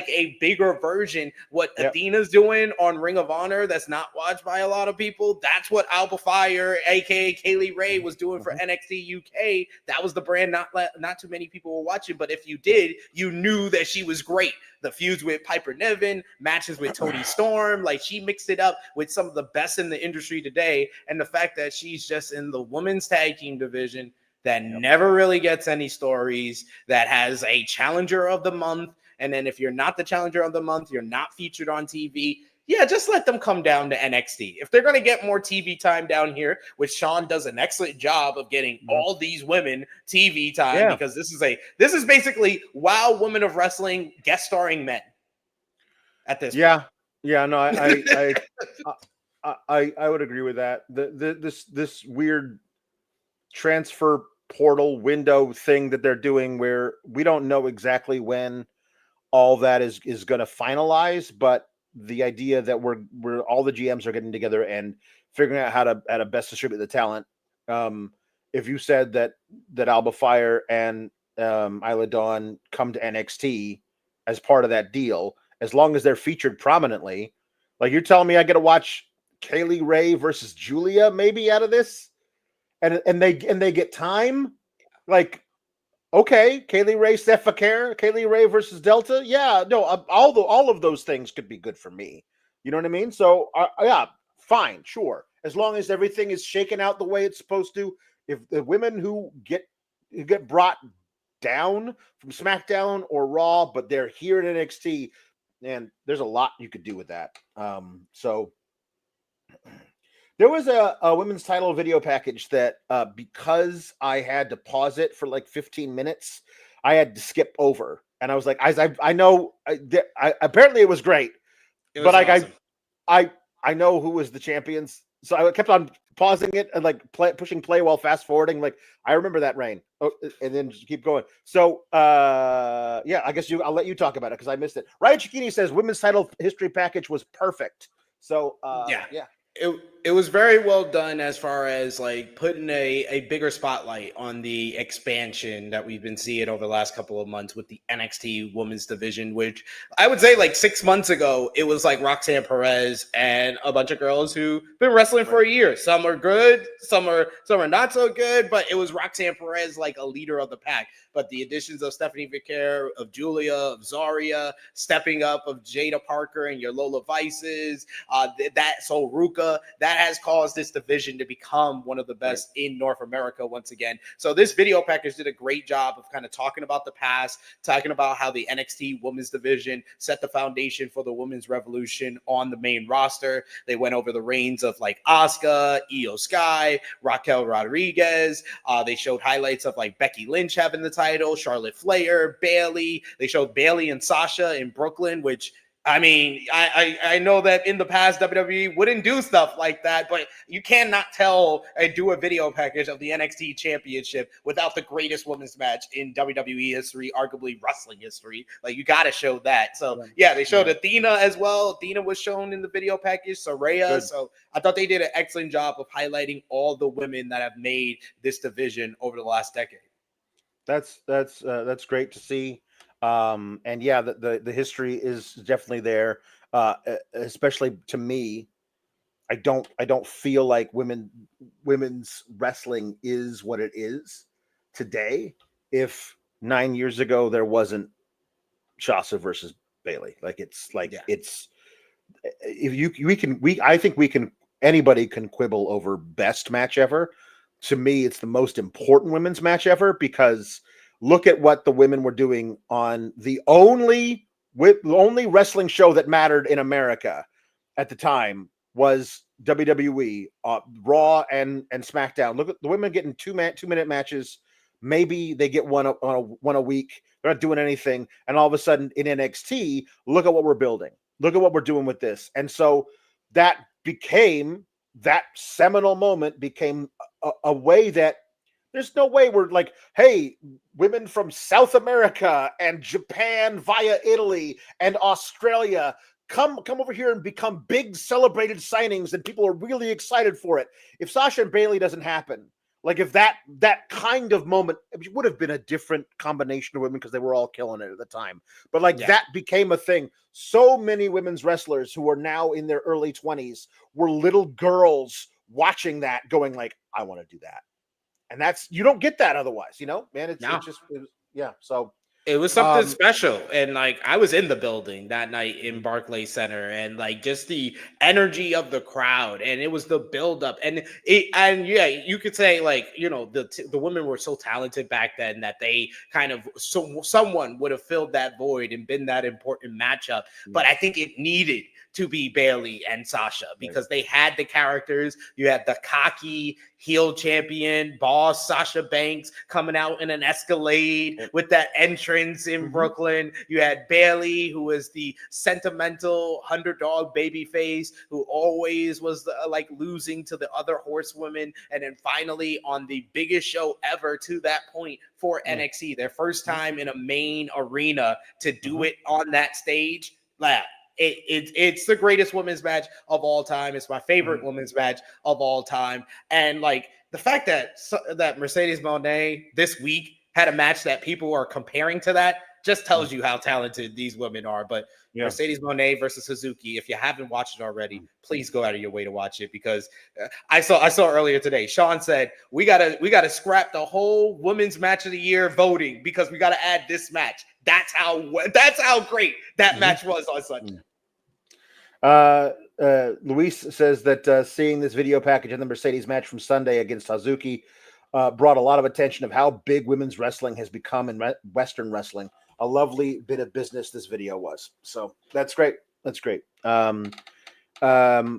a bigger version. What Athena's doing on Ring of Honor that's not watched by a lot of people, that's what Alba Fire, aka Kaylee Ray, was doing for NXT UK. That was the brand not too many people were watching, but if you did, you knew that she was great. The feuds with Piper Niven, matches with Toni Storm, like, she mixed it up with some of the best in the industry today. And the fact that she's just in the women's tag team division that never really gets any stories, that has a challenger of the month, and then if you're not the challenger of the month, you're not featured on TV. Yeah, just let them come down to NXT. If they're going to get more TV time down here, which Sean does an excellent job of getting all these women TV time, because this is basically WoW Women of Wrestling guest starring men at this point. Yeah, no, I would agree with that. This weird transfer portal window thing that they're doing, where we don't know exactly when all that is going to finalize, but the idea that we're all the GMs are getting together and figuring out how to best distribute the talent. If you said that Alba Fire and Isla Dawn come to NXT as part of that deal, as long as they're featured prominently, like, you're telling me I get to watch Kaylee Ray versus Julia maybe out of this, and they get time, like, okay, Kaylee Ray, Steph Fakir, Kaylee Ray versus Delta. Yeah, no, all of those things could be good for me. You know what I mean? So, yeah, fine, sure. As long as everything is shaken out the way it's supposed to. If the women who get brought down from SmackDown or Raw, but they're here in NXT, and there's a lot you could do with that. So there was a women's title video package that because I had to pause it for like 15 minutes, I had to skip over. And I was like, I know, apparently it was great, but like, awesome. I know who was the champions. So I kept on pausing it and like pushing play while fast forwarding. Like, I remember that reign. Oh, and then just keep going. So yeah, I guess I'll let you talk about it because I missed it. Ryan Cicchini says women's title history package was perfect. So yeah. It was very well done as far as like putting a bigger spotlight on the expansion that we've been seeing over the last couple of months with the NXT women's division, which I would say like 6 months ago, it was like Roxanne Perez and a bunch of girls who've been wrestling for a year. Some are good, some are not so good, but it was Roxanne Perez like a leader of the pack. But the additions of Stephanie Vicaire, of Julia, of Zaria, stepping up of Jada Parker and your Lola Vices, so Ruca, that has caused this division to become one of the best in North America once again. So this video package did a great job of kind of talking about the past, talking about how the NXT women's division set the foundation for the women's revolution on the main roster. They went over the reigns of like Asuka, Io Sky, Raquel Rodriguez. They showed highlights of like Becky Lynch having the title, Charlotte Flair, Bayley. They showed Bayley and Sasha in Brooklyn, which I mean, I know that in the past WWE wouldn't do stuff like that, but you cannot do a video package of the NXT Championship without the greatest women's match in WWE history, arguably wrestling history. Like, you got to show that. So yeah, they showed Athena as well. Athena was shown in the video package. Saraya. So I thought they did an excellent job of highlighting all the women that have made this division over the last decade. That's great to see. And yeah, the history is definitely there. Especially to me, I don't feel like women's wrestling is what it is today. If 9 years ago there wasn't Shasa versus Bayley, I think anybody can quibble over best match ever. To me, it's the most important women's match ever, because look at what the women were doing on the only wrestling show that mattered in America at the time was WWE, Raw and SmackDown. Look at the women getting 2-minute matches. Maybe they get one a week. They're not doing anything. And all of a sudden in NXT, look at what we're building. Look at what we're doing with this. And so that seminal moment became a way that there's no way we're like, hey, women from South America and Japan via Italy and Australia, come over here and become big celebrated signings, and people are really excited for it. If Sasha and Bayley doesn't happen, like if that kind of moment, it would have been a different combination of women because they were all killing it at the time. But that became a thing. So many women's wrestlers who are now in their early 20s were little girls watching that going like, I want to do that. And you don't get that otherwise, man. So it was something special. And like, I was in the building that night in Barclays Center, and like just the energy of the crowd, and it was the buildup. And you could say like, the women were so talented back then that they kind of, someone would have filled that void and been that important matchup. But I think it needed to be Bayley and Sasha because they had the characters. You had the cocky heel champion boss Sasha Banks coming out in an Escalade with that entrance in Brooklyn. You had Bayley, who was the sentimental underdog babyface who always was like losing to the other horsewomen. And then finally on the biggest show ever to that point for NXT, their first time in a main arena to do it on that stage. It's the greatest women's match of all time. It's my favorite women's match of all time. And like the fact that Mercedes Moné this week had a match that people are comparing to that just tells you how talented these women are. But Mercedes Moné versus Suzuki, if you haven't watched it already, please go out of your way to watch it, because I saw earlier today, Sean said we gotta scrap the whole women's match of the year voting because we gotta add this match. That's how great that match was on Sunday. Luis says that seeing this video package in the Mercedes match from Sunday against Suzuki brought a lot of attention of how big women's wrestling has become in Western wrestling. A lovely bit of business this video was. So that's great. That's great. We call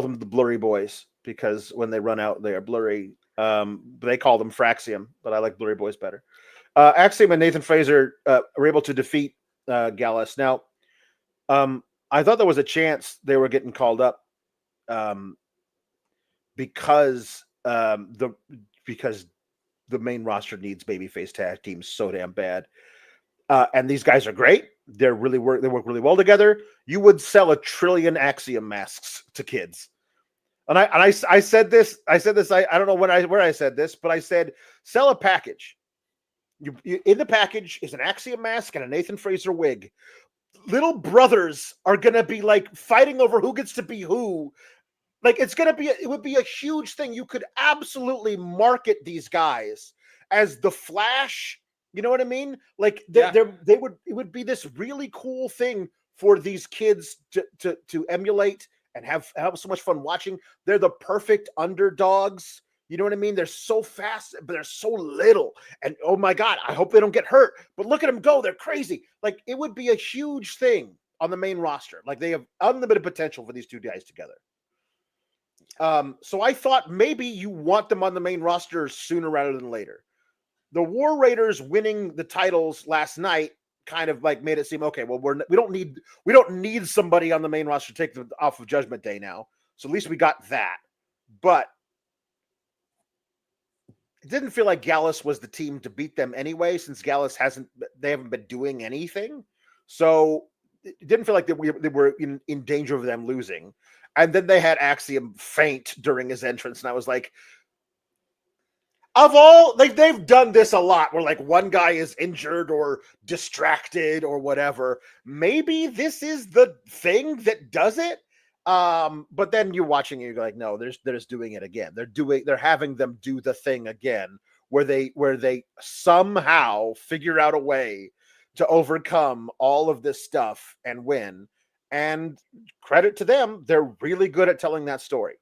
them the blurry boys because when they run out, they are blurry. They call them Fraxiom, but I like blurry boys better. Axiom and Nathan Frazer were able to defeat Gallus. Now, I thought there was a chance they were getting called up because the main roster needs babyface tag teams so damn bad. And these guys are great. They work really well together. You would sell 1 trillion Axiom masks to kids. And I said this. I don't know where I said this, but I said sell a package. You in the package is an Axiom mask and a Nathan Frazer wig. Little brothers are gonna be like fighting over who gets to be who. Like it would be a huge thing. You could absolutely market these guys as the Flash. You know what I mean? Like it would be this really cool thing for these kids to emulate and have so much fun watching. They're the perfect underdogs. You know what I mean? They're so fast, but they're so little. And oh my God, I hope they don't get hurt. But look at them go. They're crazy. Like it would be a huge thing on the main roster. Like they have unlimited potential for these two guys together. So I thought maybe you want them on the main roster sooner rather than later. The War Raiders winning the titles last night kind of like made it seem okay. Well, we don't need somebody on the main roster to take them off of Judgment Day now. So at least we got that. But it didn't feel like Gallus was the team to beat them anyway, since Gallus they haven't been doing anything. So it didn't feel like they were in danger of them losing. And then they had Axiom faint during his entrance. And I was like, they've done this a lot where like one guy is injured or distracted or whatever. Maybe this is the thing that does it. But then you're watching and you're like, no, they're just doing it again. They're having them do the thing again where they somehow figure out a way to overcome all of this stuff and win. And credit to them, they're really good at telling that story.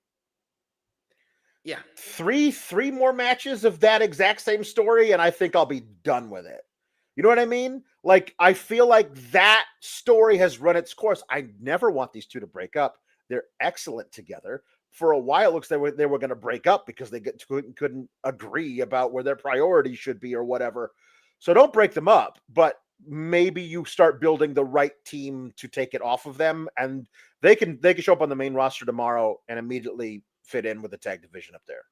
Yeah. Three more matches of that exact same story, and I think I'll be done with it. You know what I mean? Like, I feel like that story has run its course. I never want these two to break up. They're excellent together. For a while, it looks like they were going to break up because they couldn't agree about where their priorities should be or whatever. So don't break them up, but maybe you start building the right team to take it off of them, and they can show up on the main roster tomorrow and immediately fit in with the tag division up there.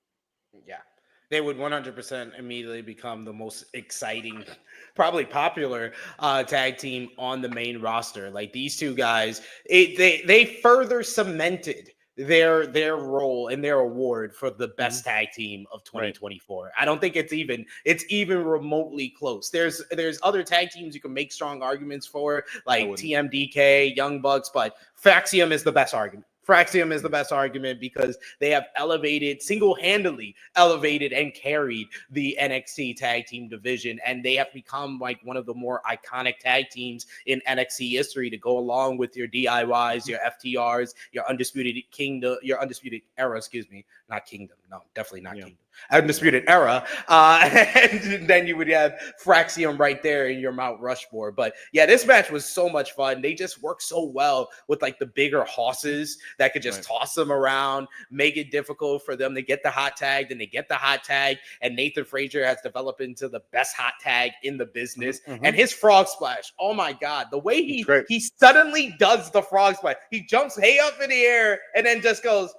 Yeah. They would 100% immediately become the most exciting, probably popular tag team on the main roster. Like these two guys, they further cemented their role and their award for the best tag team of 2024. Right. I don't think it's even remotely close. There's other tag teams you can make strong arguments for, like TMDK, Young Bucks, but Axiom is the best argument. Axiom is the best argument because they have single-handedly elevated and carried the NXT tag team division, and they have become like one of the more iconic tag teams in NXT history to go along with your DIYs, your FTRs, your Undisputed Era, not Kingdom. No, definitely not Kingdom. Undisputed Era. And then you would have Axiom right there in your Mount Rushmore. But yeah, this match was so much fun. They just work so well with like the bigger hosses that could just toss them around, make it difficult for them to get the hot tag. Then they get the hot tag, and Nathan Frazer has developed into the best hot tag in the business. Mm-hmm. And his frog splash, oh my God, the way he suddenly does the frog splash. He jumps way up in the air and then just goes,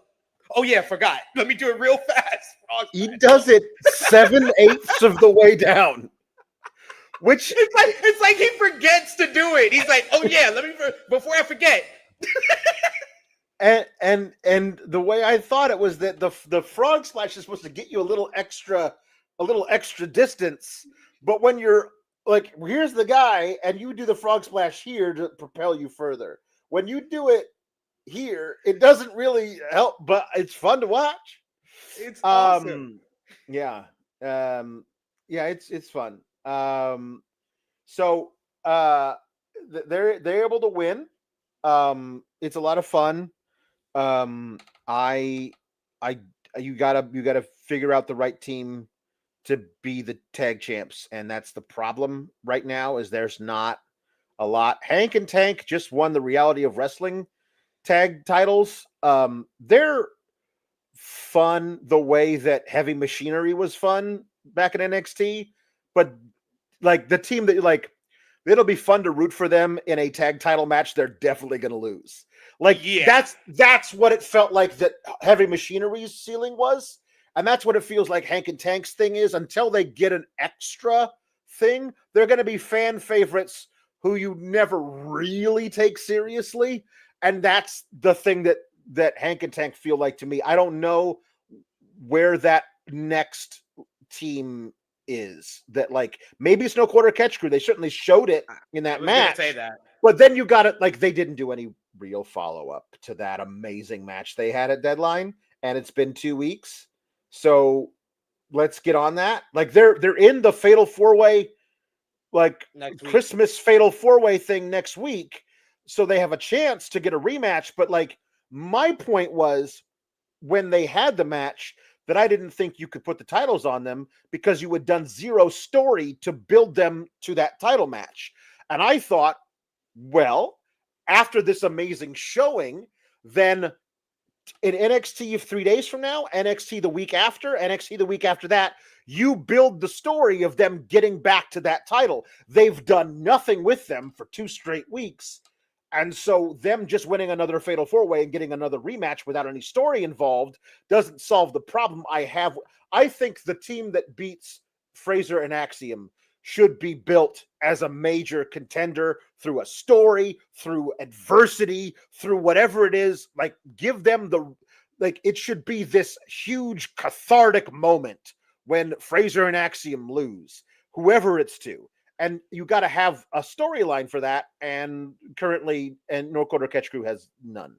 oh yeah, forgot. Let me do it real fast. He does it 7/8 of the way down. Which it's like he forgets to do it. He's like, oh yeah, before I forget. and the way I thought it was that the frog splash is supposed to get you a little extra distance, but when you're like, here's the guy, and you do the frog splash here to propel you further. When you do it here, it doesn't really help, but it's fun to watch. It's awesome. It's fun. So they're able to win. It's a lot of fun. You gotta figure out the right team to be the tag champs, and that's the problem right now. Is there's not a lot. Hank and Tank just won the Reality of Wrestling tag titles. They're fun the way that Heavy Machinery was fun back in NXT, but like the team that like, it'll be fun to root for them in a tag title match. They're definitely going to lose. Like, that's what it felt like that Heavy Machinery's ceiling was. And that's what it feels like Hank and Tank's thing is. Until they get an extra thing, they're going to be fan favorites who you never really take seriously. And that's the thing that Hank and Tank feel like to me. I don't know where that next team is. That, like, maybe it's no quarter catch crew. They certainly showed it in that match. Say that. But then you got it, like, they didn't do any real follow-up to that amazing match they had at Deadline, and it's been 2 weeks. So let's get on that. Like, they're in the Fatal 4-Way, like, Christmas Fatal 4-Way thing next week. So they have a chance to get a rematch. But, like, my point was, when they had the match, that I didn't think you could put the titles on them because you had done zero story to build them to that title match. And I thought, well, after this amazing showing, then in NXT 3 days from now, NXT the week after, NXT the week after that, you build the story of them getting back to that title. They've done nothing with them for 2 straight weeks. And so them just winning another Fatal 4-Way and getting another rematch without any story involved doesn't solve the problem I have. I think the team that beats Frazer and Axiom should be built as a major contender through a story, through adversity, through whatever it is. Like, give them it should be this huge cathartic moment when Frazer and Axiom lose, whoever it's to. And you got to have a storyline for that. And currently, No Quarter Catch Crew has none.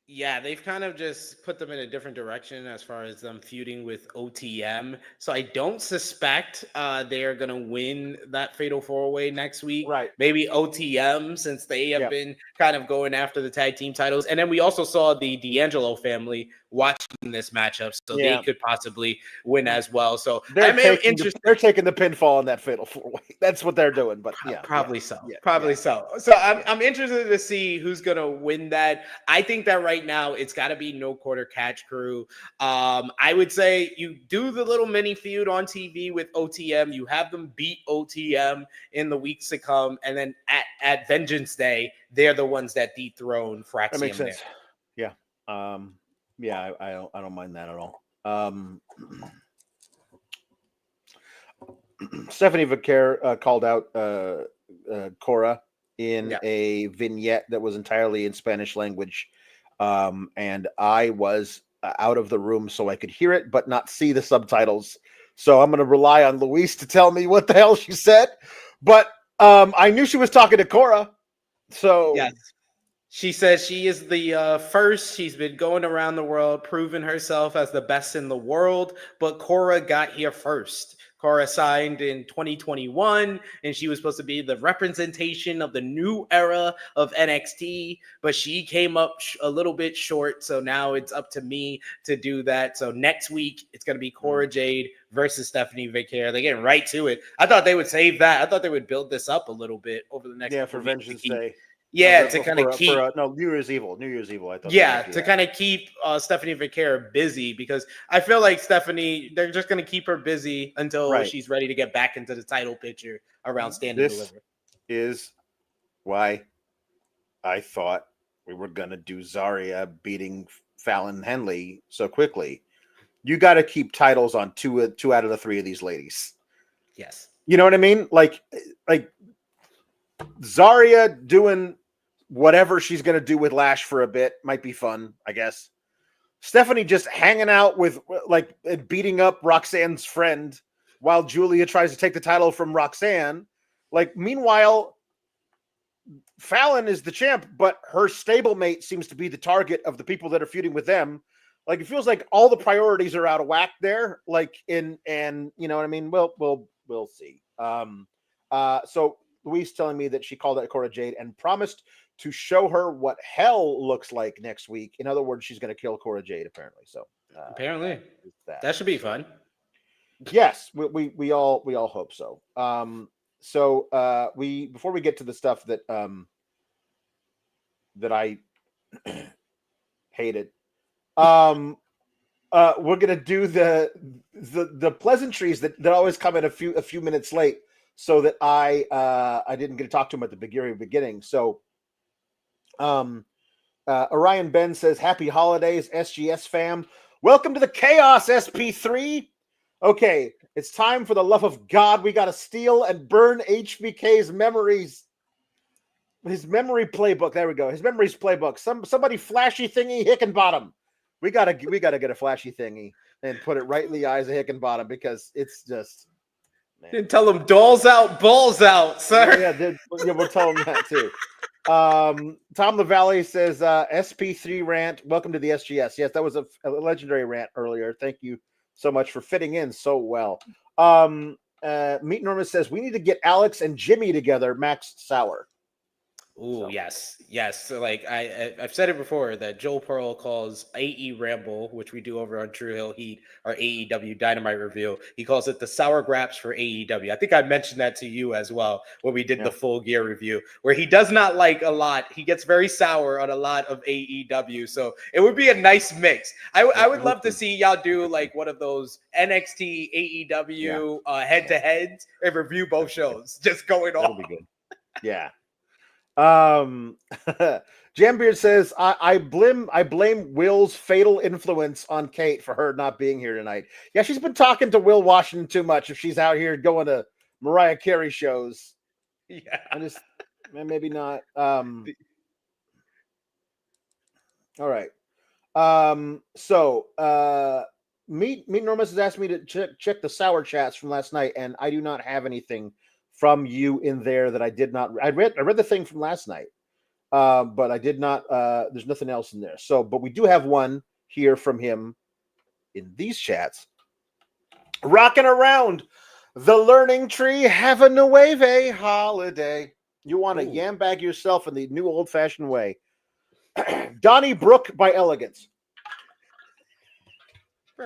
Yeah, they've kind of just put them in a different direction as far as them feuding with OTM. So I don't suspect they're going to win that Fatal 4-Way next week. Right. Maybe OTM, since they have been kind of going after the tag team titles. And then we also saw the D'Angelo family watching this matchup. So they could possibly win as well. So they're taking the pinfall in that Fatal 4-Way. That's what they're doing. But probably so. So I'm interested to see who's going to win that. I think that right now it's got to be No Quarter Catch Crew. I would say you do the little mini feud on TV with OTM. You have them beat OTM in the weeks to come, and then at Vengeance Day, they're the ones that dethrone Fraxium. That makes sense. Yeah. I don't mind that at all. Stephanie Vicaire called out Cora in a vignette that was entirely in Spanish language. And I was out of the room so I could hear it, but not see the subtitles. So I'm going to rely on Luis to tell me what the hell she said. But I knew she was talking to Cora. So yes. She says she is the first. She's been going around the world, proving herself as the best in the world. But Cora got here first. Cora signed in 2021, and she was supposed to be the representation of the new era of NXT. But she came up a little bit short, so now it's up to me to do that. So next week, it's going to be Cora Jade versus Stephanie Vicaire. They're getting right to it. I thought they would save that. I thought they would build this up a little bit over the next for Vengeance Day. Yeah, to kind of keep New Year's Evil. I thought. Yeah, to kind of keep Stephanie Vicaire busy, because I feel like Stephanie, they're just going to keep her busy until she's ready to get back into the title picture around Stand and Deliver. Is why I thought we were going to do Zaria beating Fallon Henley so quickly. You got to keep titles on two out of the 3 of these ladies. Yes, you know what I mean. Like Zaria doing whatever she's going to do with Lash for a bit might be fun, I guess. Stephanie just hanging out with, like, beating up Roxanne's friend while Julia tries to take the title from Roxanne. Like, meanwhile, Fallon is the champ, but her stablemate seems to be the target of the people that are feuding with them. Like, it feels like all the priorities are out of whack there. Like, and you know what I mean? We'll see. So Luis telling me that she called out Cora Jade and promised to show her what hell looks like next week. In other words, she's going to kill Cora Jade, apparently. So apparently that should be fun. Yes, we all hope so. Before we get to the stuff that that I hated, we're gonna do the pleasantries that always come in a few minutes late, so that I didn't get to talk to him at the beginning. So Orion Ben says, happy holidays, SGS fam. Welcome to the Chaos, SP3. Okay, it's time for the love of God. We got to steal and burn HBK's memories. his memory playbook. There we go. His memory's playbook. Somebody flashy thingy Hickenbottom. We gotta get a flashy thingy and put it right in the eyes of Hickenbottom because it's just. Man. Didn't tell him dolls out, balls out, sir. Yeah, we'll tell him that too. Tom LaValle says SP3 rant. Welcome to the SGS. Yes, that was a legendary rant earlier. Thank you so much for fitting in so well. Meat Norman says we need to get Alex and Jimmy together. Max Sauer. Ooh, yes. So, like I've said it before that Joel Pearl calls AE Ramble, which we do over on True Hill Heat, our AEW Dynamite review. He calls it the sour graps for AEW. I think I mentioned that to you as well when we did the Full Gear review, where he does not like a lot. He gets very sour on a lot of AEW. So it would be a nice mix. I would love to see y'all do like one of those NXT AEW head-to-heads and review both shows. Just going on. That'll be good. Yeah. Jambeard says I blame Will's fatal influence on Kate for her not being here tonight. Yeah, she's been talking to Will Washington too much if she's out here going to Mariah Carey shows. Yeah, maybe not. All right. Meat Normus has asked me to check the sour chats from last night, and I do not have anything from you in there that I did not. I read the thing from last night, but I did not. There's nothing else in there. So, but we do have one here from him in these chats. Rocking around the learning tree, have a nueve holiday. You want to yam bag yourself in the new old-fashioned way. Donnie Brook by Elegance.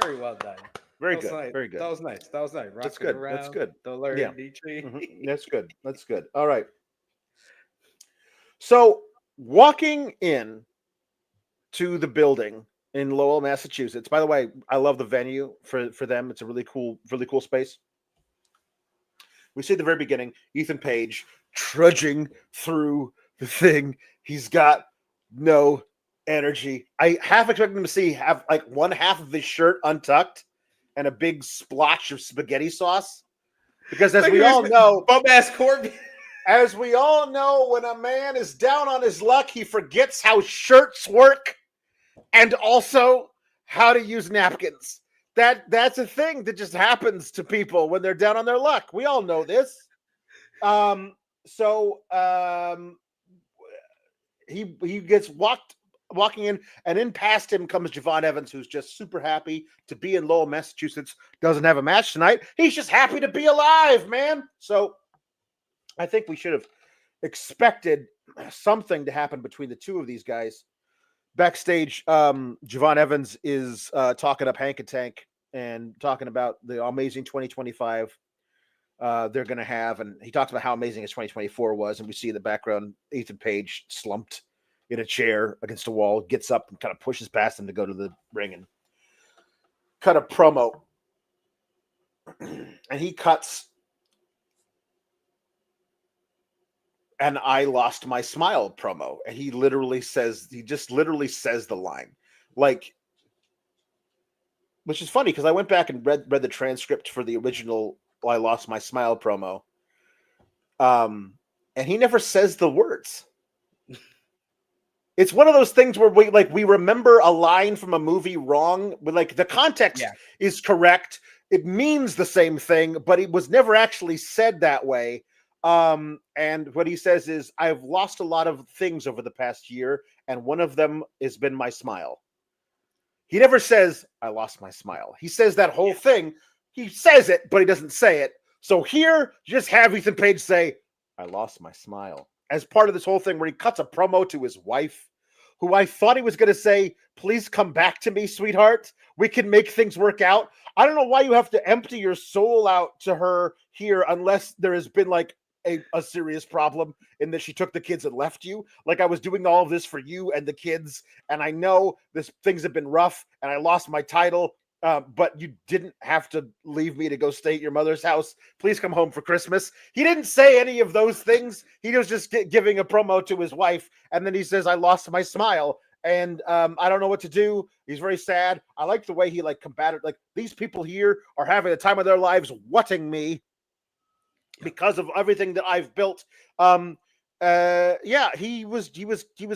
Very well done. Very good. Nice. Very good. That was nice. Rocking That's good. Around That's good. The learning tree. Mm-hmm. That's good. That's good. All right. So walking in to the building in Lowell, Massachusetts. By the way, I love the venue for them. It's a really cool space. We see at the very beginning, Ethan Page trudging through the thing. He's got no energy. I half expected him to have like one half of his shirt untucked and a big splotch of spaghetti sauce. Because as we all know, bum-ass Corbin. As we all know, when a man is down on his luck, he forgets how shirts work and also how to use napkins. That's a thing that just happens to people when they're down on their luck. We all know this. He gets walking in, and in past him comes Javon Evans, who's just super happy to be in Lowell, Massachusetts. Doesn't have a match tonight. He's just happy to be alive, man. So I think we should have expected something to happen between the two of these guys. Backstage, Javon Evans is talking up Hank and Tank and talking about the amazing 2025 they're going to have. And he talks about how amazing his 2024 was. And we see in the background, Ethan Page slumped in a chair against a wall, gets up and kind of pushes past him to go to the ring and cut a promo. And he cuts, and I lost my smile promo. And he just literally says the line. Like, which is funny because I went back and read the transcript for the original I lost my smile promo. And he never says the words. It's one of those things where we remember a line from a movie wrong, but like the context is correct. It means the same thing, but it was never actually said that way. And what he says is, I've lost a lot of things over the past year, and one of them has been my smile. He never says, I lost my smile. He says that whole thing. He says it, but he doesn't say it. So here, just have Ethan Page say, I lost my smile. As part of this whole thing where he cuts a promo to his wife, who I thought he was going to say, please come back to me, sweetheart. We can make things work out. I don't know why you have to empty your soul out to her here unless there has been like a serious problem in that she took the kids and left you. Like I was doing all of this for you and the kids. And I know things have been rough and I lost my title. But you didn't have to leave me to go stay at your mother's house. Please come home for Christmas. He didn't say any of those things. He was just giving a promo to his wife. And then he says, I lost my smile. And I don't know what to do. He's very sad. I like the way he combated. Like these people here are having the time of their lives whatting me because of everything that I've built. Yeah, he was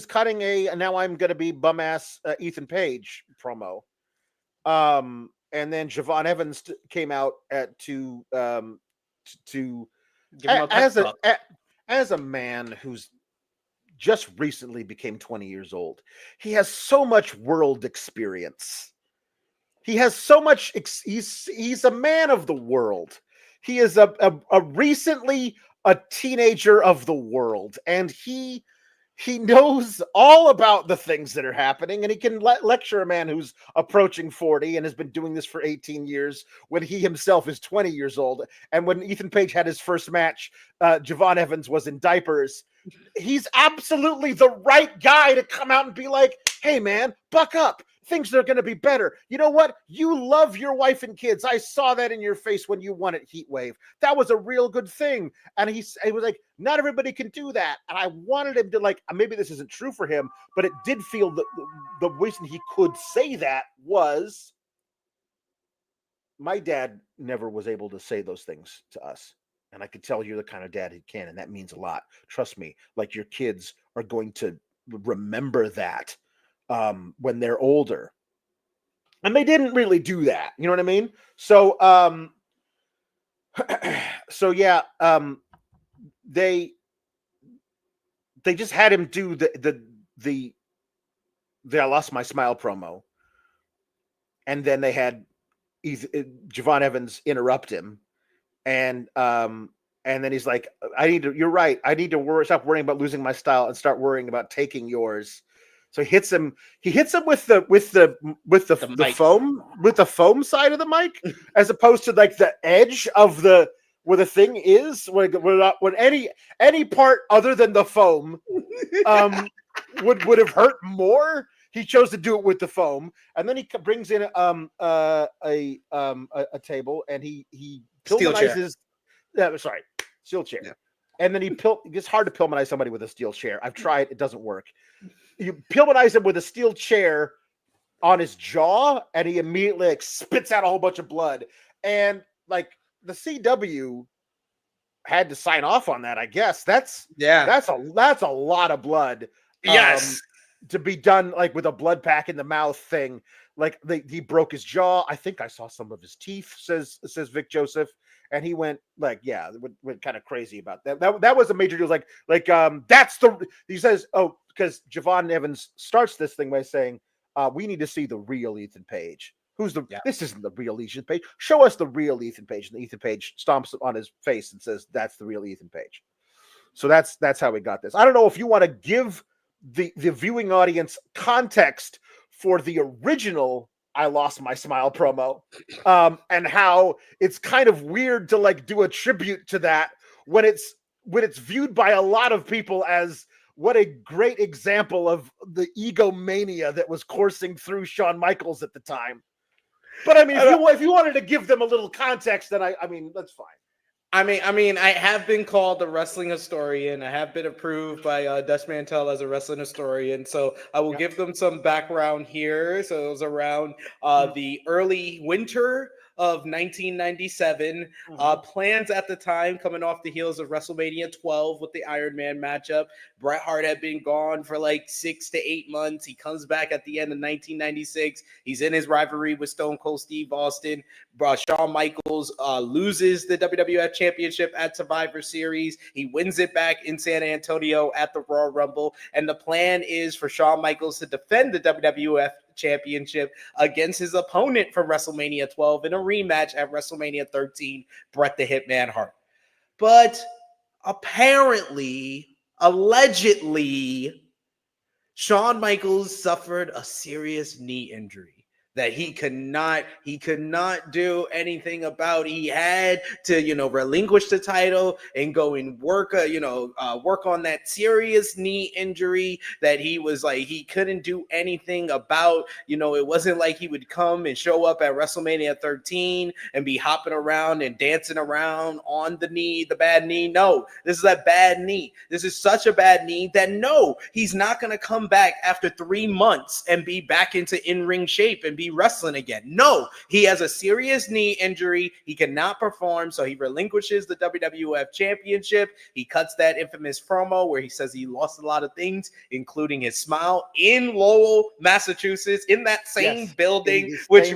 cutting a now I'm gonna be bum ass Ethan Page promo. And then Javon Evans came out to Give him a pep talk. as a man who's just recently became 20 years old. He has so much world experience. He has so much. He's a man of the world. He is a recently a teenager of the world, and he knows all about the things that are happening, and he can lecture a man who's approaching 40 and has been doing this for 18 years when he himself is 20 years old. And when Ethan Page had his first match, Javon Evans was in diapers. He's absolutely the right guy to come out and be like, hey man, buck up. Things are going to be better. You know what? You love your wife and kids. I saw that in your face when you won at Heatwave. That was a real good thing. And he was like, not everybody can do that. And I wanted him to, like, maybe this isn't true for him, but it did feel that the reason he could say that was my dad never was able to say those things to us. And I could tell you're the kind of dad who can, and that means a lot. Trust me, like your kids are going to remember that when they're older. And they didn't really do that. You know what I mean? So, yeah, they just had him do the I Lost My Smile promo. And then they had Javon Evans interrupt him. And then he's like, you're right. I need to stop worrying about losing my style and start worrying about taking yours. So he hits him with the foam side of the mic, as opposed to like the edge of where the thing is, when any part other than the foam would have hurt more. He chose to do it with the foam, and then he brings in a table, and he pilmanizes. Steel chair. Yeah. And then it's hard to pilmanize somebody with a steel chair. I've tried; it doesn't work. You pilmanize him with a steel chair on his jaw, and he immediately spits out a whole bunch of blood. And like the CW had to sign off on that. I guess that's a lot of blood. Yes. To be done like with a blood pack in the mouth thing. Like he broke his jaw. I think I saw some of his teeth, says Vic Joseph. And he went like, yeah, went kind of crazy about that. That was a major deal. He says, oh, because Javon Evans starts this thing by saying, we need to see the real Ethan Page. This isn't the real Ethan Page. Show us the real Ethan Page. And Ethan Page stomps on his face and says, that's the real Ethan Page. So that's how we got this. I don't know if you want to give the viewing audience context for the original I Lost My Smile promo, and how it's kind of weird to like do a tribute to that when it's viewed by a lot of people as what a great example of the egomania that was coursing through Shawn Michaels at the time. But I mean, if you wanted to give them a little context, then I mean, that's fine. I mean, I have been called a wrestling historian. I have been approved by Dutch Mantel as a wrestling historian. So I will give them some background here. So it was around the early winter of 1997. Plans at the time coming off the heels of WrestleMania 12 with the Iron Man matchup. Bret Hart had been gone for like 6 to 8 months. He comes back at the end of 1996. He's in his rivalry with Stone Cold Steve Austin. Shawn Michaels loses the WWF Championship at Survivor Series. He wins it back in San Antonio at the Royal Rumble. And the plan is for Shawn Michaels to defend the WWF Championship against his opponent from WrestleMania 12 in a rematch at WrestleMania 13, Bret the Hitman Hart. But allegedly, Shawn Michaels suffered a serious knee injury that he could not do anything about. He had to, relinquish the title and go and work on that serious knee injury that he was like, he couldn't do anything about. It wasn't like he would come and show up at WrestleMania 13 and be hopping around and dancing around on the bad knee. No, this is a bad knee. This is such a bad knee that no, he's not going to come back after 3 months and be back into in-ring shape and be be wrestling again. No, he has a serious knee injury. He cannot perform, so he relinquishes the WWF Championship. He cuts that infamous promo where he says he lost a lot of things, including his smile, in Lowell, Massachusetts, in that same building, which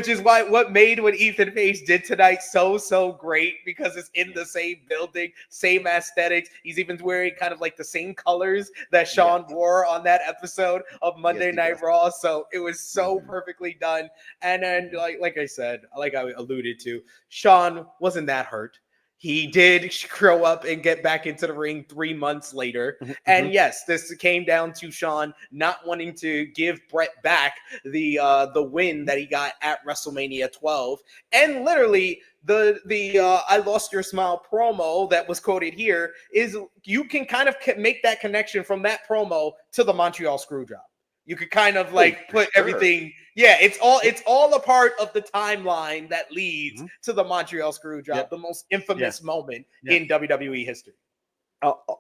is why what made what Ethan Page did tonight so great, because it's in the same building, same aesthetics. He's even wearing kind of like the same colors that Sean wore on that episode of Monday Night Raw. So it was so perfectly done. And then like I said, like I alluded to, Sean wasn't that hurt. He did grow up and get back into the ring 3 months later. And yes, this came down to Sean not wanting to give Brett back the win that he got at WrestleMania 12. And literally the I Lost Your Smile promo that was quoted here is you can kind of make that connection from that promo to the Montreal Screwjob. You could kind of like put everything. Yeah, it's all a part of the timeline that leads to the Montreal Screwjob, the most infamous moment in WWE history.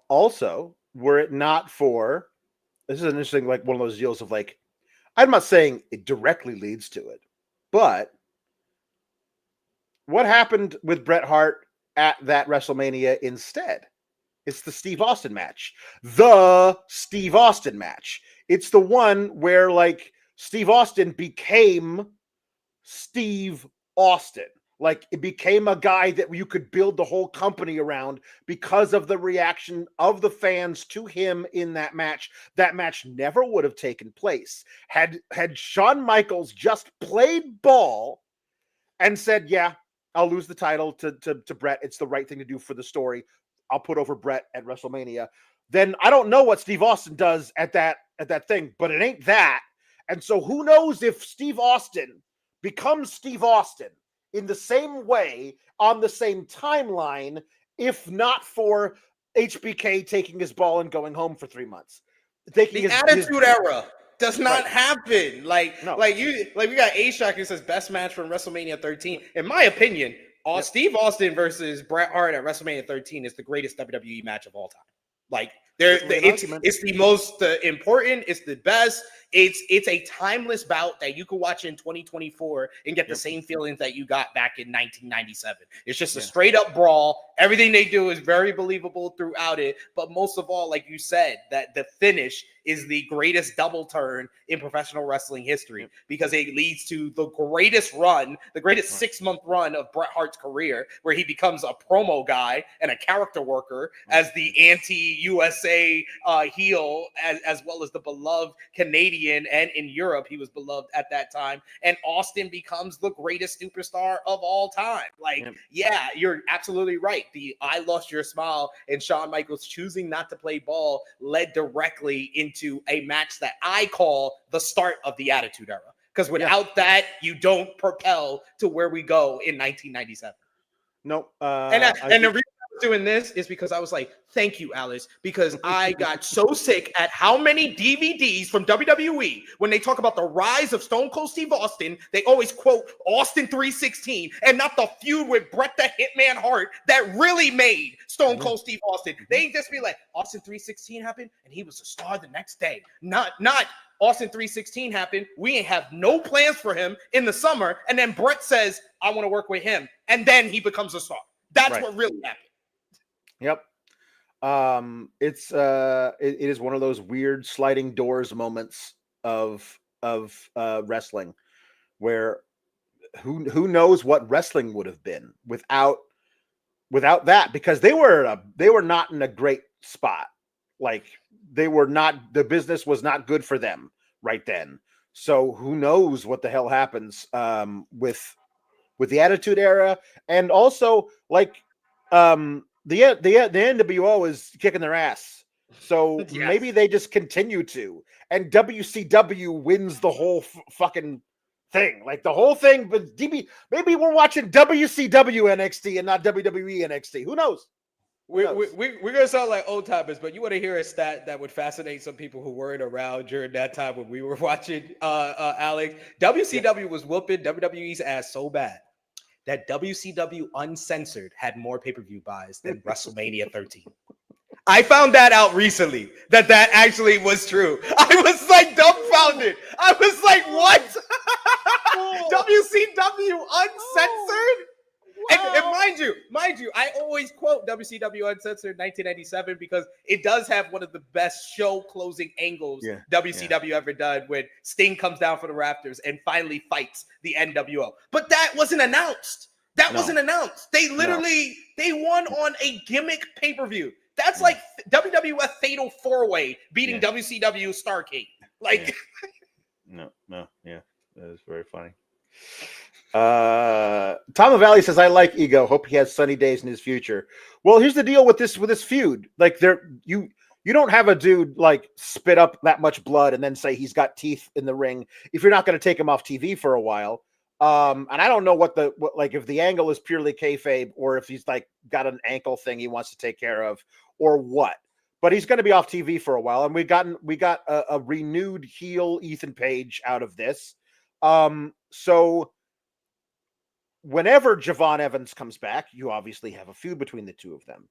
Also, were it not for, this is an interesting, like one of those deals of like, I'm not saying it directly leads to it, but what happened with Bret Hart at that WrestleMania instead? It's the Steve Austin match. The Steve Austin match. It's the one where like Steve Austin became Steve Austin. Like it became a guy that you could build the whole company around because of the reaction of the fans to him in that match. That match never would have taken place had Shawn Michaels just played ball and said, yeah, I'll lose the title to Bret. It's the right thing to do for the story. I'll put over Bret at WrestleMania. Then I don't know what Steve Austin does at that thing, but it ain't that. And so who knows if Steve Austin becomes Steve Austin in the same way on the same timeline, if not for HBK taking his ball and going home for 3 months. The Attitude Era does not happen. We got A-Shock who says best match from WrestleMania 13. In my opinion, Steve Austin versus Bret Hart at WrestleMania 13 is the greatest WWE match of all time. Like it's the most important. It's the best. It's a timeless bout that you can watch in 2024 and get the same feelings that you got back in 1997. It's just a straight up brawl. Everything they do is very believable throughout it. But most of all, like you said, that the finish is the greatest double turn in professional wrestling history because it leads to the greatest run, the greatest 6-month run of Bret Hart's career, where he becomes a promo guy and a character worker as the anti-USA heel, as well as the beloved Canadian, and in Europe he was beloved at that time. And Austin becomes the greatest superstar of all time. Yeah, you're absolutely right. The I Lost Your Smile and Shawn Michaels choosing not to play ball led directly into a match that I call the start of the Attitude Era. Because without that, you don't propel to where we go in 1997. Nope. And the reason I was doing this is because I was like, thank you, Alice, because I got so sick at how many DVDs from WWE, when they talk about the rise of Stone Cold Steve Austin, they always quote Austin 3:16 and not the feud with Bret the Hitman Hart that really made Stone Cold Steve Austin. They just be like, Austin 3:16 happened and he was a star the next day. Not Austin 3:16 happened. We ain't have no plans for him in the summer. And then Bret says, I want to work with him. And then he becomes a star. That's what really happened. Yep. It is one of those weird sliding doors moments of wrestling where who knows what wrestling would have been without that, because they were not in a great spot. Like the business was not good for them right then. So who knows what the hell happens with the Attitude Era, and also like the NWO is kicking their ass. So maybe they just continue to, and WCW wins the whole fucking thing. Like the whole thing, but maybe we're watching WCW NXT and not WWE NXT. Who knows? We're gonna sound like old timers, but you want to hear a stat that would fascinate some people who weren't around during that time when we were watching Alex. WCW was whooping WWE's ass so bad that WCW Uncensored had more pay-per-view buys than WrestleMania 13. I found that out recently, that actually was true. I was like dumbfounded. I was like, what? WCW Uncensored. And mind you, I always quote WCW Uncensored 1997 because it does have one of the best show closing angles WCW ever done when Sting comes down for the Raptors and finally fights the NWO. But that wasn't announced. They literally they won on a gimmick pay-per-view. That's like WWF Fatal 4-Way beating WCW Starrcade. Like that is very funny. Tom Valley says, I like Ego. Hope he has sunny days in his future. Well, here's the deal with this feud. Like you don't have a dude like spit up that much blood and then say he's got teeth in the ring if you're not going to take him off TV for a while. And I don't know what if the angle is purely kayfabe or if he's like got an ankle thing he wants to take care of or what. But he's going to be off TV for a while, and we got a renewed heel Ethan Page out of this. So whenever Javon Evans comes back, you obviously have a feud between the two of them.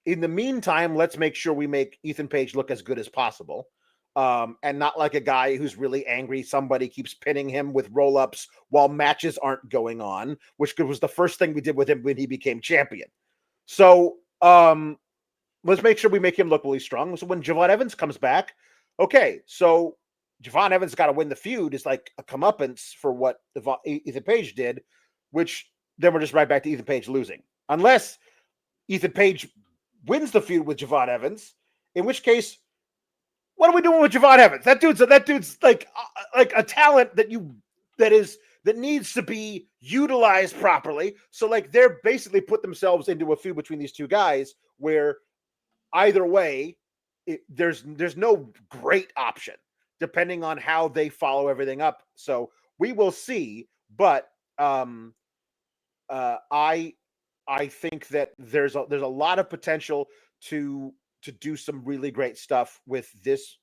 In the meantime, let's make sure we make Ethan Page look as good as possible. And not like a guy who's really angry. Somebody keeps pinning him with roll-ups while matches aren't going on, which was the first thing we did with him when he became champion. So let's make sure we make him look really strong. So when Javon Evans comes back, okay, so Javon Evans got to win the feud is like a comeuppance for what Ethan Page did, which then we're just right back to Ethan Page losing. Unless Ethan Page wins the feud with Javon Evans, in which case, what are we doing with Javon Evans? That dude's like a talent that needs to be utilized properly. So like they're basically put themselves into a feud between these two guys where either way, there's no great option depending on how they follow everything up. So we will see, but I think that there's a lot of potential to do some really great stuff with this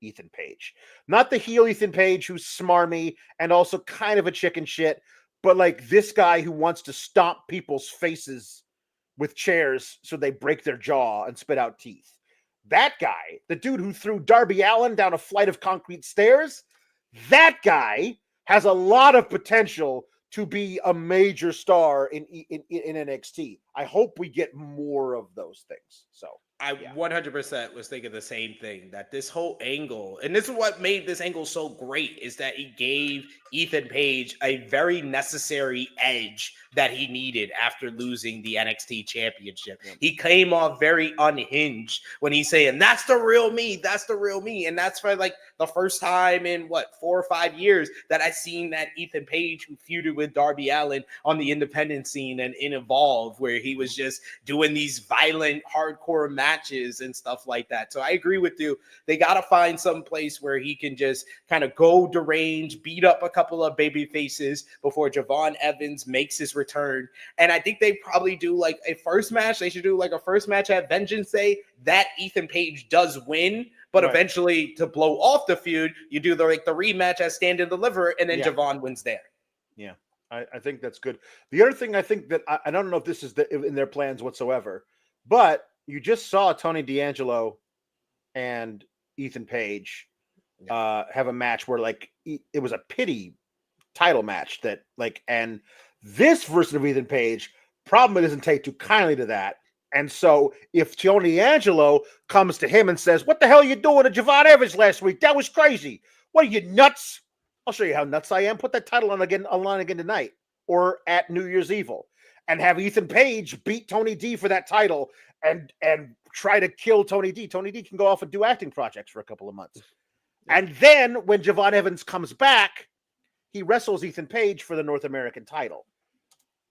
Ethan Page. Not the heel Ethan Page who's smarmy and also kind of a chicken shit, but like this guy who wants to stomp people's faces with chairs so they break their jaw and spit out teeth. That guy, the dude who threw Darby Allin down a flight of concrete stairs, that guy has a lot of potential to be a major star in NXT. I hope we get more of those things. So I 100% was thinking the same thing, that this whole angle, and this is what made this angle so great, is that it gave Ethan Page a very necessary edge that he needed after losing the NXT championship. Yeah. He came off very unhinged when he's saying, that's the real me. That's the real me. And that's for like the first time in 4 or 5 years that I've seen that Ethan Page, who feuded with Darby Allin on the independent scene and in Evolve, where he was just doing these violent, hardcore matches and stuff like that. So I agree with you. They got to find some place where he can just kind of go deranged, beat up a couple of baby faces before Javon Evans makes his return. And I think they probably do like a first match. They should do like a first match at Vengeance Day that Ethan Page does win, but eventually to blow off the feud, you do the rematch at Stand and Deliver, and then Javon wins there. Yeah, I think that's good. The other thing I think that I don't know if this is in their plans whatsoever, but you just saw Tony D'Angelo and Ethan Page have a match where like it was a pity title match that like, and this version of Ethan Page probably doesn't take too kindly to that. And so if Tony D'Angelo comes to him and says, what the hell are you doing to Javon Evans last week? That was crazy. What are you, nuts? I'll show you how nuts I am. Put that title online again tonight or at New Year's Evil, and have Ethan Page beat Tony D for that title and try to kill Tony D. Tony D can go off and do acting projects for a couple of months. And then when Javon Evans comes back, he wrestles Ethan Page for the North American title.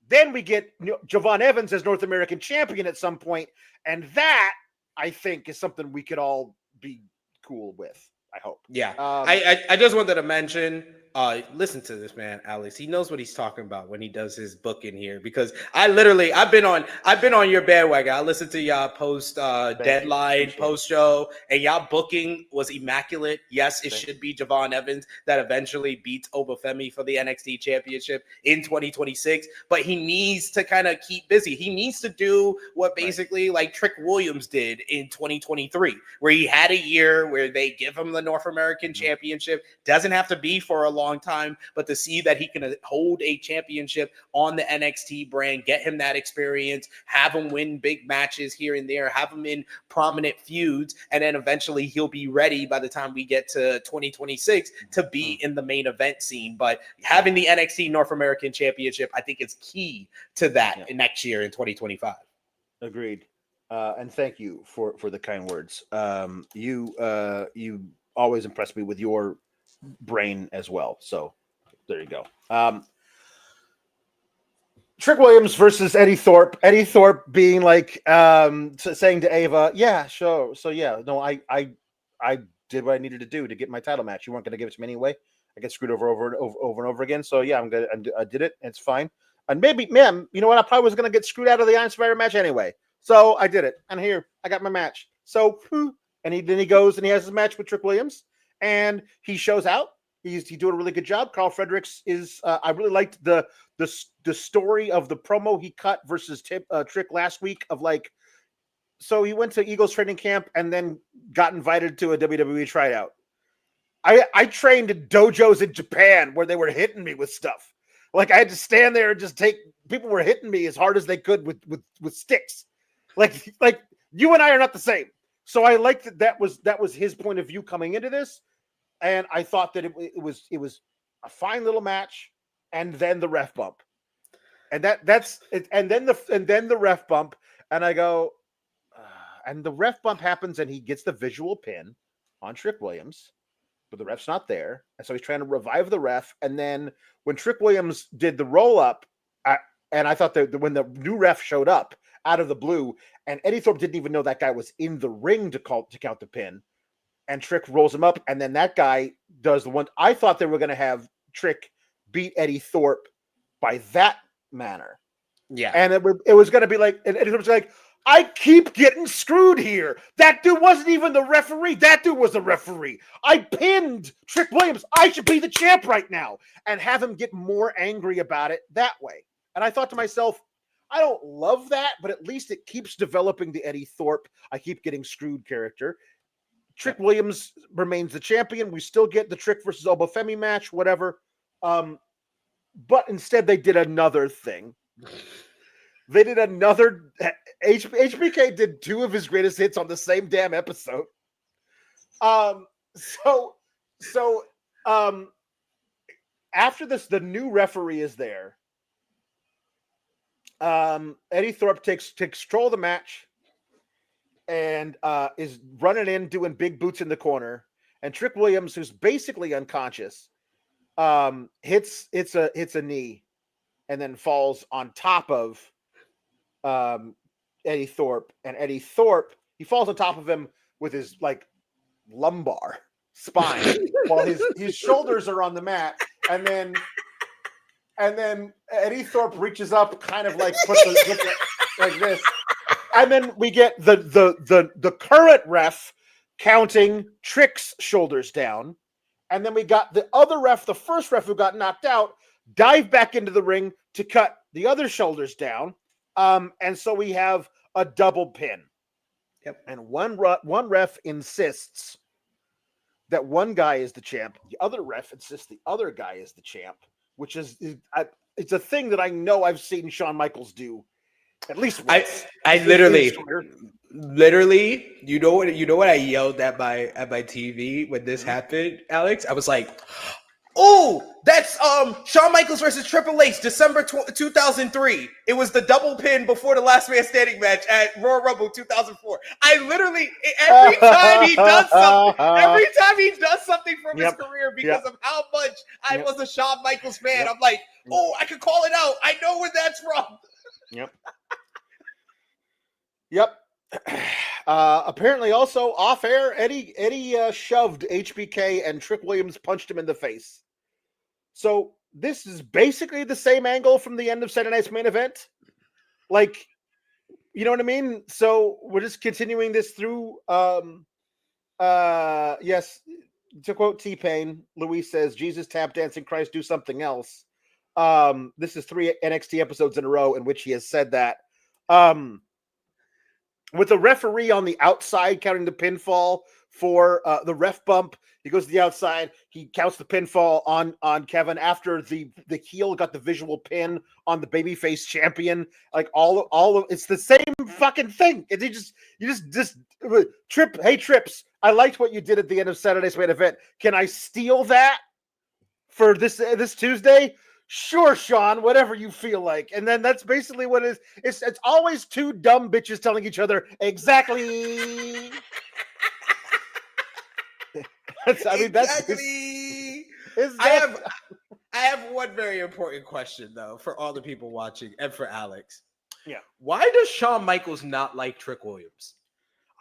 Then we get Javon Evans as North American champion at some point, and that, I think, is something we could all be cool with, I hope. Yeah. I just wanted to mention, listen to this man, Alex. He knows what he's talking about when he does his booking here, because I've been on your bandwagon. I listened to y'all post deadline, post show, and y'all booking was immaculate. Yes, it should be Javon Evans that eventually beats Oba Femi for the NXT championship in 2026, but he needs to kind of keep busy. He needs to do what basically like Trick Williams did in 2023, where he had a year where they give him the North American championship. Doesn't have to be for a long long time, but to see that he can hold a championship on the NXT brand, get him that experience, have him win big matches here and there, have him in prominent feuds, and then eventually he'll be ready by the time we get to 2026 to be in the main event scene. But having the NXT North American Championship, I think, is key to that next year in 2025. Agreed. And thank you for the kind words. You always impress me with your brain as well. So there you go. Trick Williams versus Eddy Thorpe. Eddy Thorpe being like saying to Ava, "Yeah, sure. So yeah, no, I did what I needed to do to get my title match. You weren't going to give it to me anyway. I get screwed over and over again. So yeah, I did it. It's fine. And maybe, man, you know what? I probably was going to get screwed out of the Iron Survivor match anyway. So I did it. And here, I got my match. So, and then he goes and he has his match with Trick Williams. And he shows out. He's doing a really good job. Carl Fredericks is, I really liked the story of the promo he cut versus Trick last week of like, so he went to Eagles training camp and then got invited to a WWE tryout. I trained in dojos in Japan where they were hitting me with stuff. Like I had to stand there and just people were hitting me as hard as they could with sticks. Like you and I are not the same. So I liked that was his point of view coming into this. And I thought that it was a fine little match. And then the ref bump. And that's it. And then the ref bump. And I go, and the ref bump happens and he gets the visual pin on Trick Williams. But the ref's not there. And so he's trying to revive the ref. And then when Trick Williams did the roll up, and I thought that when the new ref showed up out of the blue, and Eddy Thorpe didn't even know that guy was in the ring to count the pin, and Trick rolls him up, and then that guy does the one. I thought they were going to have Trick beat Eddy Thorpe by that manner. Yeah. And it was going to be like, and Eddy Thorpe's like, I keep getting screwed here. That dude wasn't even the referee. That dude was the referee. I pinned Trick Williams. I should be the champ right now. And have him get more angry about it that way. And I thought to myself, I don't love that, but at least it keeps developing the Eddy Thorpe, I keep getting screwed character. Trick Williams remains the champion. We still get the Trick versus Oba Femi match, whatever. But instead they did another thing. They did another. HBK did two of his greatest hits on the same damn episode. So after this, the new referee is there. Eddy Thorpe takes control of the match and is running in, doing big boots in the corner. And Trick Williams, who's basically unconscious, hits a knee and then falls on top of Eddy Thorpe. And Eddy Thorpe, he falls on top of him with his like lumbar spine while his shoulders are on the mat. And then Eddy Thorpe reaches up, kind of like puts it like this. And then we get the current ref counting Trick's shoulders down. And then we got the other ref, the first ref who got knocked out, dive back into the ring to cut the other shoulders down. And so we have a double pin. Yep. And one ref insists that one guy is the champ. The other ref insists the other guy is the champ, which is it's a thing that I know I've seen Shawn Michaels do at least once. I literally, you know what I yelled at my TV when this happened, Alex? I was like, "Oh, that's Shawn Michaels versus Triple H, December 2003. It was the double pin before the Last Man Standing match at Royal Rumble 2004." I literally every time he does something from his career because of how much I was a Shawn Michaels fan, I'm like, "Oh, I could call it out. I know where that's from." Yep. Apparently, also off air, Eddy shoved HBK and Trick Williams punched him in the face. So this is basically the same angle from the end of Saturday Night's Main Event. Like, you know what I mean? So we're just continuing this through. Yes, to quote T-Pain, Luis says, "Jesus, tap dancing Christ, do something else." This is 3 NXT episodes in a row in which he has said that. With the referee on the outside counting the pinfall for the ref bump. He goes to the outside. He counts the pinfall on Kevin after the heel got the visual pin on the babyface champion. Like all of it's the same fucking thing. And you just Trip. Hey Trips, I liked what you did at the end of Saturday's main event. Can I steal that for this Tuesday? Sure, Sean, whatever you feel like. And then that's basically what it is. It's always two dumb bitches telling each other exactly. Exactly. I have one very important question though for all the people watching and for Alex. Yeah. Why does Shawn Michaels not like Trick Williams?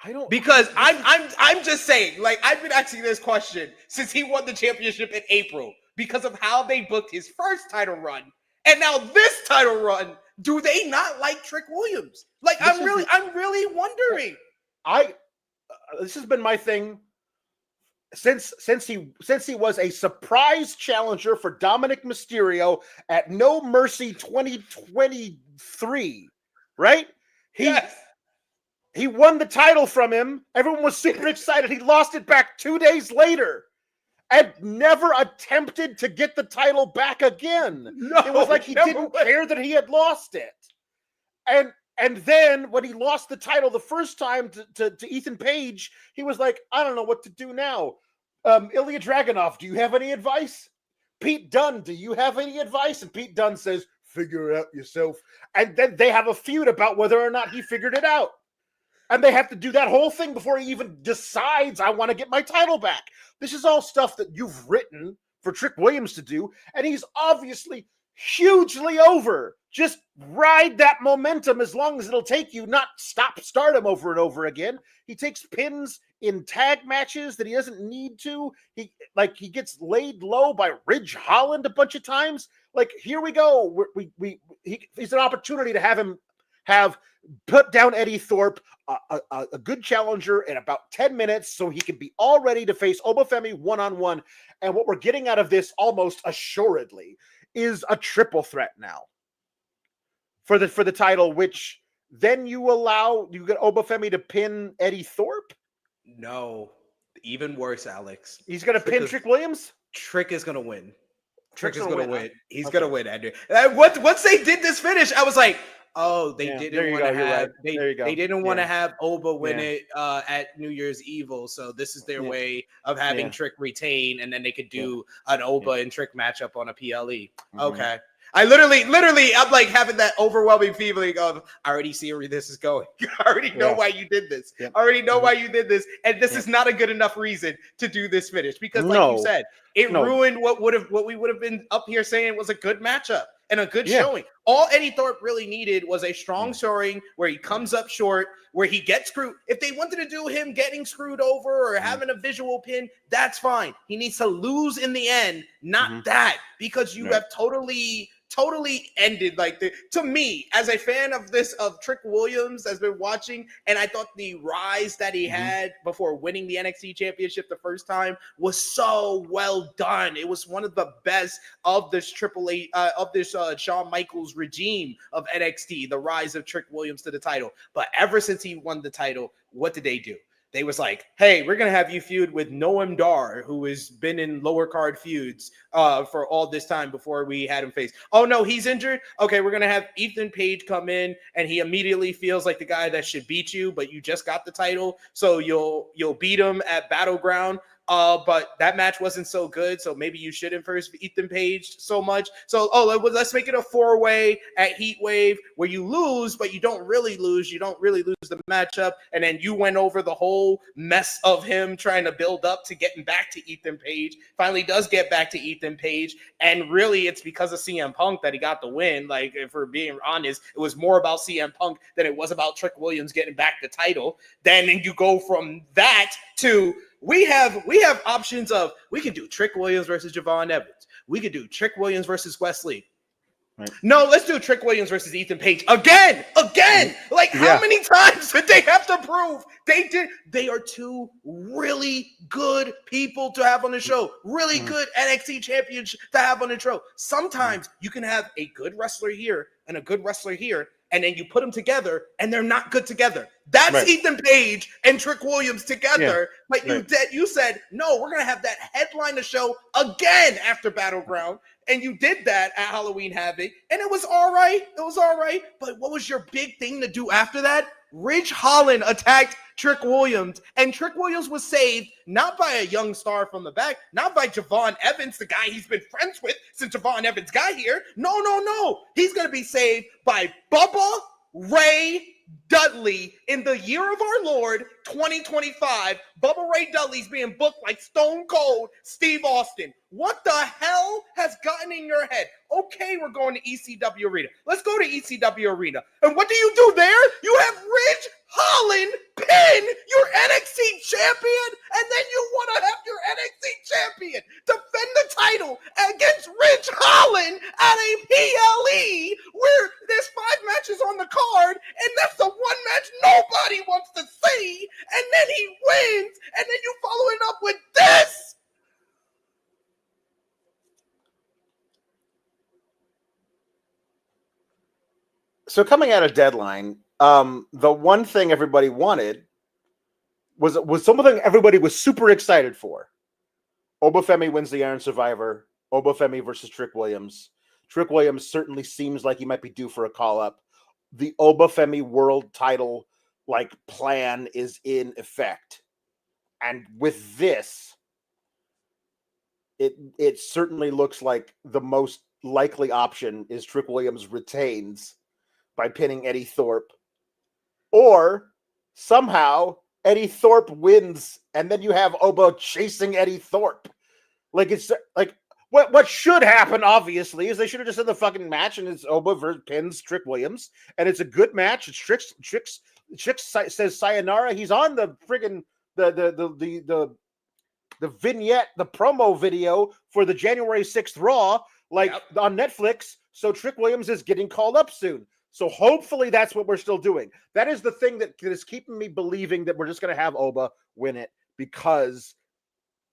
I don't, because I'm just saying, like, I've been asking this question since he won the championship in April because of how they booked his first title run and now this title run. Do they not like Trick Williams? Like, I'm really wondering. This has been my thing since he was a surprise challenger for Dominic Mysterio at No Mercy 2023, right? Yes. He won the title from him. Everyone was super excited. He lost it back 2 days later and never attempted to get the title back again. No, it was like he didn't care that he had lost it. And then when he lost the title the first time to Ethan Page, he was like, I don't know what to do now. Ilya Dragunov, do you have any advice? Pete Dunne, do you have any advice? And Pete Dunne says, figure it out yourself. And then they have a feud about whether or not he figured it out. And they have to do that whole thing before he even decides, I want to get my title back. This is all stuff that you've written for Trick Williams to do. And he's obviously hugely over. Just ride that momentum as long as it'll take you, not start him over and over again. He takes pins in tag matches that he doesn't need to. He gets laid low by Ridge Holland a bunch of times. Like, here we go. He's an opportunity to have him put down Eddie Thorpe, a good challenger in about 10 minutes so he can be all ready to face Oba Femi one-on-one. And what we're getting out of this almost assuredly is a triple threat now for the title, which then you get Oba Femi to pin Eddie Thorpe? No. Even worse, Alex. He's going to pin Trick Williams? Trick is going to win. Trick is going to win. He's going to win, Andrew. Once they did this finish, I was like, oh, they didn't want to have they didn't want to have Oba win it at New Year's Evil, so this is their way of having Trick retain, and then they could do an Oba and Trick matchup on a PLE. Mm-hmm. Okay. I literally, I'm like having that overwhelming feeling of, I already see where this is going. I already know why you did this. I already know why you did this. And this is not a good enough reason to do this finish because like you said, it ruined what we would have been up here saying was a good matchup and a good showing. All Eddie Thorpe really needed was a strong showing where he comes up short, where he gets screwed. If they wanted to do him getting screwed over or having a visual pin, that's fine. He needs to lose in the end, not that, because you have totally ended to me as a fan of Trick Williams has been watching, and I thought the rise that he had before winning the NXT championship the first time was so well done. It was one of the best of this Shawn Michaels regime of NXT, the rise of Trick Williams to the title. But ever since he won the title, what did they do? They was like, hey, we're going to have you feud with Noam Dar, who has been in lower card feuds for all this time before we had him face. Oh, no, he's injured? Okay, we're going to have Ethan Page come in, and he immediately feels like the guy that should beat you, but you just got the title, so you'll beat him at Battleground. But that match wasn't so good, so maybe you shouldn't first Ethan Page so much. So, let's make it a 4-way at Heatwave where you lose, but you don't really lose. You don't really lose the matchup, and then you went over the whole mess of him trying to build up to getting back to Ethan Page. Finally does get back to Ethan Page, and really it's because of CM Punk that he got the win. Like, if we're being honest, it was more about CM Punk than it was about Trick Williams getting back the title. Then you go from that to we have options of, we can do Trick Williams versus Javon Evans. We could do Trick Williams versus Wesley. Right. No, let's do Trick Williams versus Ethan Page again. Like, how many times did they have to prove they did? They are two really good people to have on the show. Really good NXT champions to have on the show. Sometimes you can have a good wrestler here and a good wrestler here, and then you put them together, and they're not good together. That's Right. Ethan Page and Trick Williams together. But Right. you said, no, we're going to have that headline the show again after Battleground. And you did that at Halloween Havoc. And it was all right. It was all right. But what was your big thing to do after that? Ridge Holland attacked Trick Williams, and Trick Williams was saved not by a young star from the back, not by Javon Evans, the guy he's been friends with since Javon Evans got here. No. He's going to be saved by Bubba Ray Dudley in the year of our Lord, 2025. Bubba Ray Dudley's being booked like Stone Cold Steve Austin. What the hell has gotten in your head? Okay, we're going to ECW Arena. Let's go to ECW Arena. And what do you do there? You have Ridge Holland pin your NXT champion, and then you want to have your NXT champion defend the title against Ridge Holland at a PLE where there's 5 matches on the card, and that's the one match nobody wants to see, and then he wins, and then you follow it up with this. So coming out of Deadline, the one thing everybody wanted was something everybody was super excited for. Oba Femi wins the Iron Survivor. Oba Femi versus Trick Williams. Trick Williams certainly seems like he might be due for a call-up. The Oba Femi world title plan is in effect. And with this, it certainly looks like the most likely option is Trick Williams retains by pinning Eddy Thorpe, or somehow Eddy Thorpe wins, and then you have Oba chasing Eddy Thorpe. It's like what should happen, obviously, is they should have just had the fucking match, and it's Oba pins Trick Williams, and it's a good match. It's Trick says sayonara. He's on the friggin' the vignette, the promo video for the January 6th Raw, on Netflix. So Trick Williams is getting called up soon. So hopefully that's what we're still doing. That is the thing that is keeping me believing that we're just going to have Oba win it, because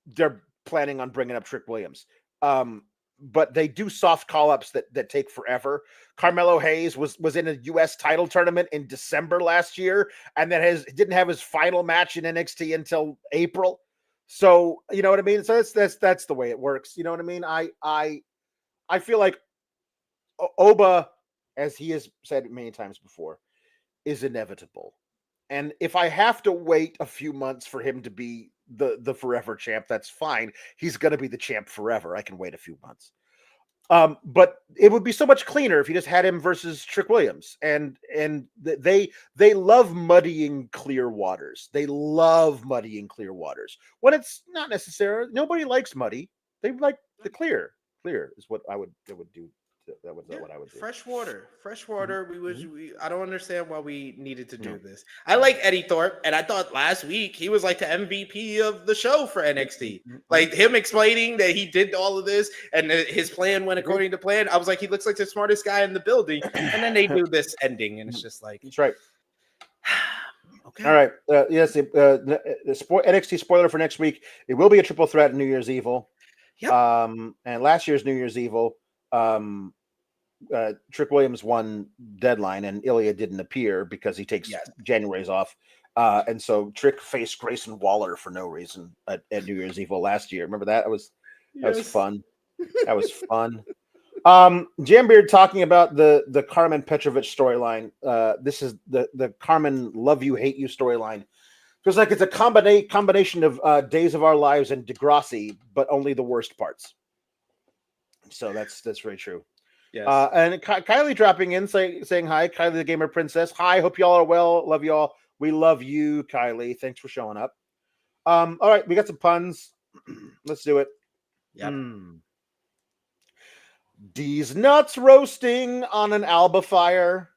they're planning on bringing up Trick Williams. But they do soft call-ups that take forever. Carmelo Hayes was in a U.S. title tournament in December last year, and then didn't have his final match in NXT until April. So you know what I mean? So that's the way it works. You know what I mean? I feel like Oba, as he has said many times before, is inevitable. And if I have to wait a few months for him to be the forever champ, that's fine. He's going to be the champ forever. I can wait a few months. But it would be so much cleaner if you just had him versus Trick Williams. And they love muddying clear waters. They love muddying clear waters. When it's not necessary, nobody likes muddy. They like the clear. Clear is what I would do. That was what I would do. Fresh water. I don't understand why we needed to do this. I like Eddy Thorpe, and I thought last week he was like the MVP of the show for NXT. Like him explaining that he did all of this and his plan went according to plan. I was like, he looks like the smartest guy in the building. And then they do this ending, and it's just like, that's right. Okay. All right. Yes. NXT spoiler for next week. It will be a triple threat in New Year's Evil. Yep. And last year's New Year's Evil, Trick Williams won Deadline, and Ilya didn't appear because he takes January's off. And so Trick faced Grayson Waller for no reason at New Year's Evil last year. Remember that? That was fun. That was fun. Jambeard talking about the Carmen Petrovic storyline. This is the Carmen love you, hate you storyline. Feels like it's a combination of Days of Our Lives and Degrassi, but only the worst parts. So that's very true. Yes. And Kylie dropping in, saying hi. Kylie, the Gamer Princess. Hi, hope y'all are well. Love y'all. We love you, Kylie. Thanks for showing up. All right, we got some puns. Let's do it. Yep. D's nuts roasting on an Alba fire.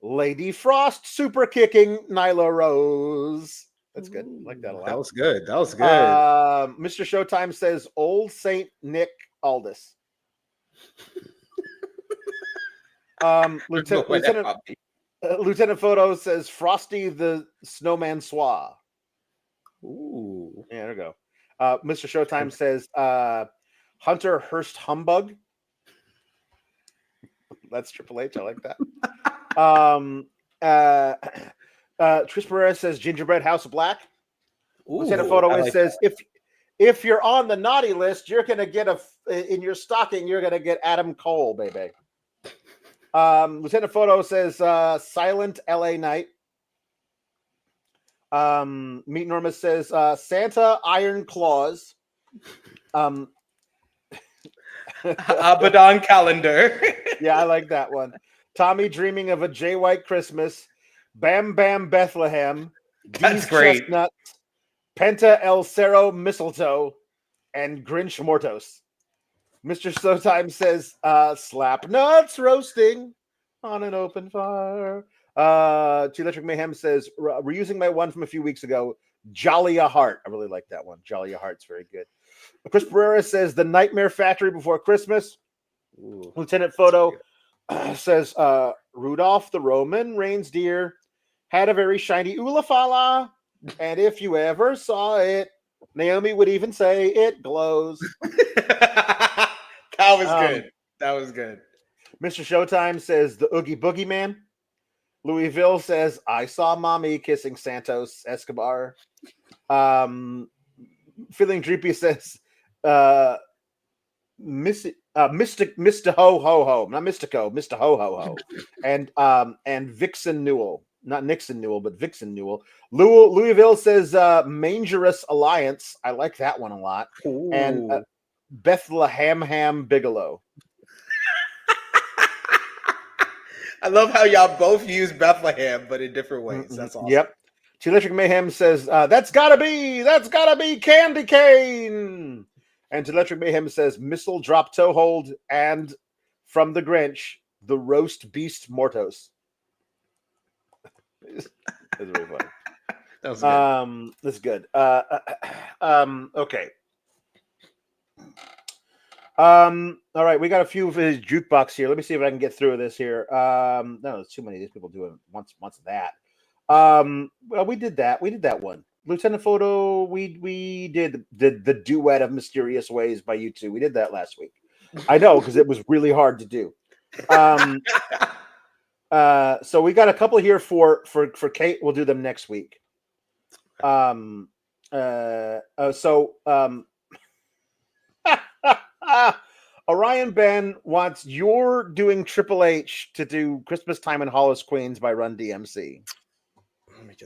Lady Frost super kicking Nyla Rose. That's good. I like that a lot. That was good. Mr. Showtime says Old Saint Nick Aldis. Lieutenant Photo says Frosty the Snowman Swa. Ooh. Yeah, there we go. Mr. Showtime says Hunter Hurst Humbug. That's Triple H. I like that. Tris Perez says Gingerbread House of Black. Lieutenant Ooh, Photo I like says if you're on the naughty list, you're gonna get in your stocking. You're gonna get Adam Cole, baby. Lieutenant Photo says Silent LA Night. Meet Norma says Santa Iron Claws. Abaddon calendar. Yeah, I like that one. Tommy dreaming of a Jay White Christmas. Bam Bam Bethlehem. That's D's great. Chestnuts. Penta El Cerro Mistletoe. And Grinch Mortos. Mr. Showtime says slap nuts roasting on an open fire. Electric Mayhem says reusing my one from a few weeks ago. Jolly a Heart. I really like that one. Jolly a Heart's very good. Chris Pereira says the Nightmare Factory Before Christmas. Ooh. Lieutenant Photo says Rudolph the Roman Reindeer had a very shiny Ulafala, and if you ever saw it, Naomi would even say it glows. That was good. That was good. Mr. Showtime says the Oogie Boogie Man. Louisville says I saw mommy kissing Santos Escobar. Feeling Dreepy says Mr. Ho Ho Ho, not Mystico, Mr. Ho Ho Ho, and Vixen Newell, not Nixon Newell, but Vixen Newell. Louisville says Mangerous Alliance. I like that one a lot. Ooh. And Bethlehem Bigelow. I love how y'all both use Bethlehem, but in different ways. That's awesome. Yep. Electric Mayhem says that's gotta be Candy Cane. And Electric Mayhem says Missile Drop Toe Hold and from the Grinch, the Roast Beast Mortos. That's really funny. That was good. That's good. Okay. All right, we got a few of his jukebox here. Let me see if I can get through this here. No, there's too many of these people doing once that. Well, we did that. We did that one. Lieutenant Photo, we did the duet of Mysterious Ways by you two. We did that last week. I know, because it was really hard to do. So we got a couple here for Kate. We'll do them next week. Orion Ben wants you're doing Triple H to do Christmas Time in Hollis Queens by Run DMC.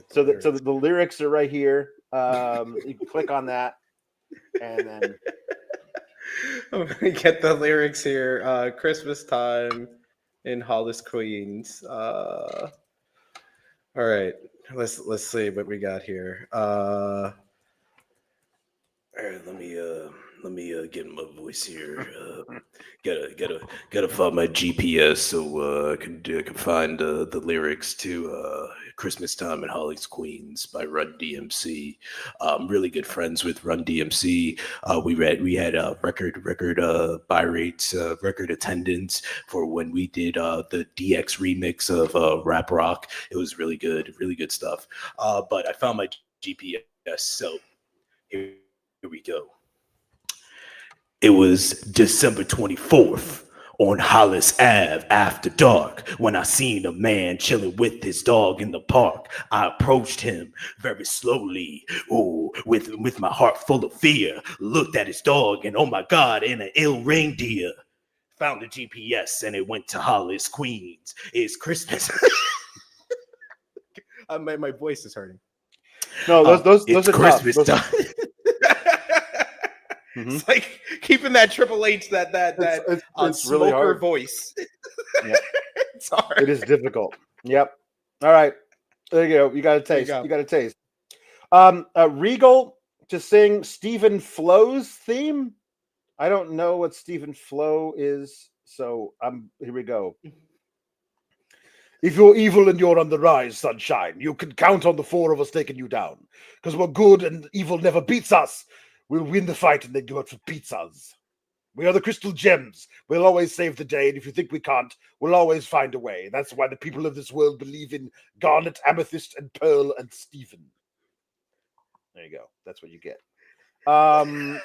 So the lyrics are right here. You can click on that, and then I'm gonna get the lyrics here. Christmas Time in Hollis Queens. All right, let's see what we got here. All right, let me get my voice here. Gotta find my GPS so I can find the lyrics to Christmas Time in Hollis Queens by Run DMC. Really good friends with Run DMC. We had record buy rates, record attendance for when we did the DX remix of Rap Rock. It was really good stuff. But I found my GPS, so here we go. It was December 24th on Hollis Ave after dark when I seen a man chilling with his dog in the park. I approached him very slowly, with my heart full of fear. Looked at his dog and oh my God, and an ill reindeer. Found the GPS and it went to Hollis, Queens. It's Christmas. My voice is hurting. no, those are Christmas tough. time. It's like keeping that Triple H, that it's smoker really hard. voice. Yep. It's hard. It is difficult. Yep. All right. There you go. You got a taste. You got a taste. Regal to sing Stephen Flo's theme. I don't know what Stephen Flo is, so here we go. If you're evil and you're on the rise, sunshine, you can count on the four of us taking you down. Because we're good and evil never beats us. We'll win the fight and then go out for pizzas. We are the Crystal Gems. We'll always save the day, and if you think we can't, we'll always find a way. That's why the people of this world believe in Garnet, Amethyst, and Pearl, and Stephen. There you go. That's what you get. That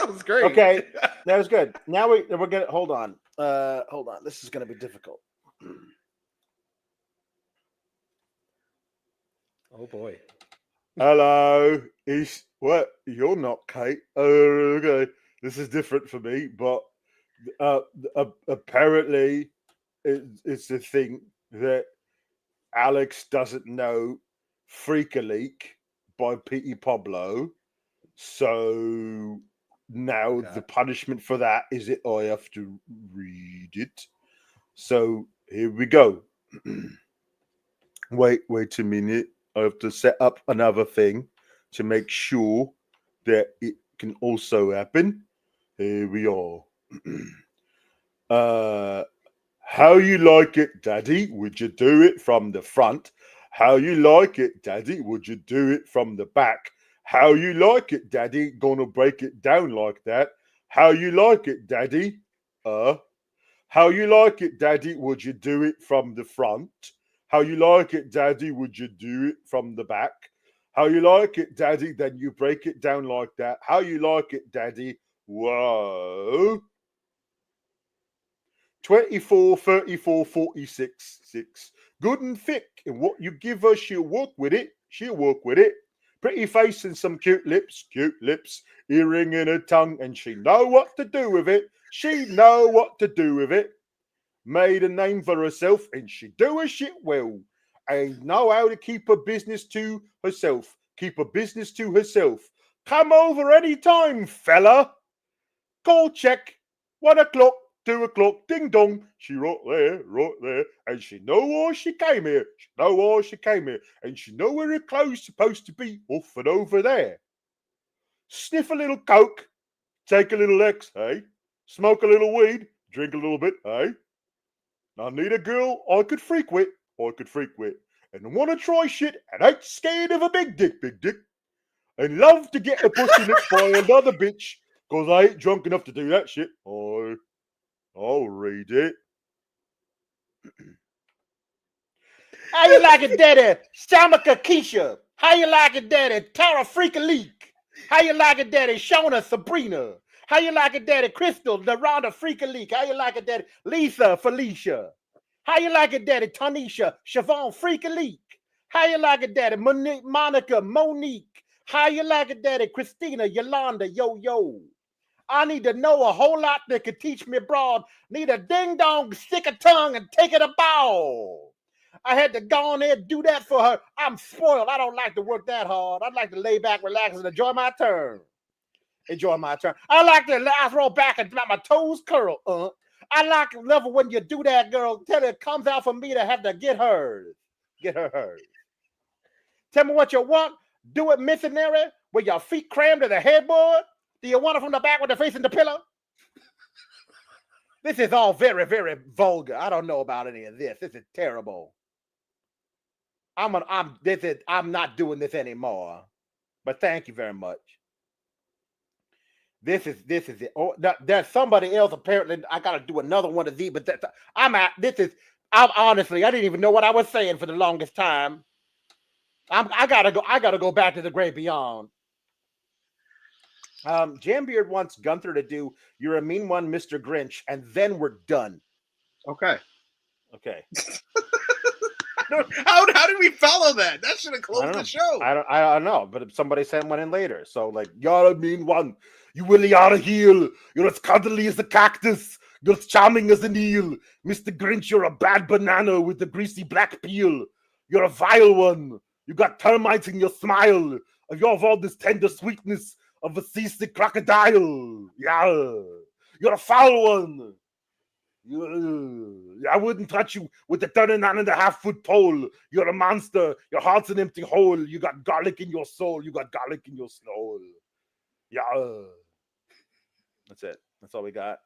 was great. Okay, that was good. Now we're gonna hold on. Hold on. This is gonna be difficult. Oh boy. Hello, what? You're not Kate. Oh, okay. This is different for me, but apparently it's the thing that Alex doesn't know Freak a Leak by P.E. Pablo. So now the punishment for that is that I have to read it. So here we go. Wait a minute. I have to set up another thing to make sure that it can also happen. Here we are. How you like it, Daddy? Would you do it from the front? How you like it, Daddy? Would you do it from the back? How you like it, Daddy? Gonna break it down like that. How you like it, Daddy? How you like it, Daddy? Would you do it from the front? How you like it, Daddy? Would you do it from the back? How you like it, Daddy? Then you break it down like that. How you like it, Daddy? Whoa. 24, 34, 46, 6. Good and thick. And what you give her, she'll work with it. She'll work with it. Pretty face and some cute lips. Earring in her tongue. And she know what to do with it. She know what to do with it. Made a name for herself, and she do her shit well. And know how to keep her business to herself. Keep her business to herself. Come over any time, fella. Call check. 1 o'clock, 2 o'clock, ding dong. She right there. And she know why she came here. And she know where her clothes supposed to be off and over there. Sniff a little coke. Take a little X, hey? Smoke a little weed. Drink a little bit, hey? I need a girl I could freak with. And want to try shit and ain't scared of a big dick. And love to get a pussy licked by another bitch, cause I ain't drunk enough to do that shit. I'll read it. How you like it, Daddy? Shamaka Keisha. How you like it, Daddy? Tara Freaka Leak. How you like it, Daddy? Shona Sabrina. How you like it, Daddy? Crystal, Deronda Freaka Leak. How you like it, Daddy? Lisa Felicia. How you like it, Daddy? Tanisha Siobhan Freaka Leak. How you like it, Daddy? Monica Monique. How you like it, Daddy? Christina Yolanda Yo. I need to know a whole lot that could teach me broad. Need a ding-dong, stick a tongue, and take it a bow. I had to go on there and do that for her. I'm spoiled. I don't like to work that hard. I'd like to lay back, relax, and enjoy my turn. I like to eyes roll back and let my toes curl. I like the level when you do that, girl. Tell it comes out for me to have to get hers. Get her hers. Tell me what you want. Do it missionary with your feet crammed to the headboard. Do you want it from the back with the face in the pillow? This is all very, very vulgar. I don't know about any of this. This is terrible. I'm not doing this anymore. But thank you very much. This is it. Oh, there's somebody else apparently. I gotta do another one of these, but I'm honestly, I didn't even know what I was saying for the longest time. I gotta go back to the great beyond. Jambeard wants Gunther to do "You're a Mean One, Mr. Grinch," and then we're done. Okay. How did we follow that? That should have closed the show. I don't know, but somebody sent one in later. So like, you're a mean one. You really are a heel. You're as cuddly as a cactus. You're as charming as an eel. Mr. Grinch, you're a bad banana with a greasy black peel. You're a vile one. You got termites in your smile. You have all this tender sweetness of a seasick crocodile. Yeah. You're a foul one. I wouldn't touch you with the 39.5-foot pole. You're a monster. Your heart's an empty hole. You got garlic in your soul. Yeah. That's it. That's all we got.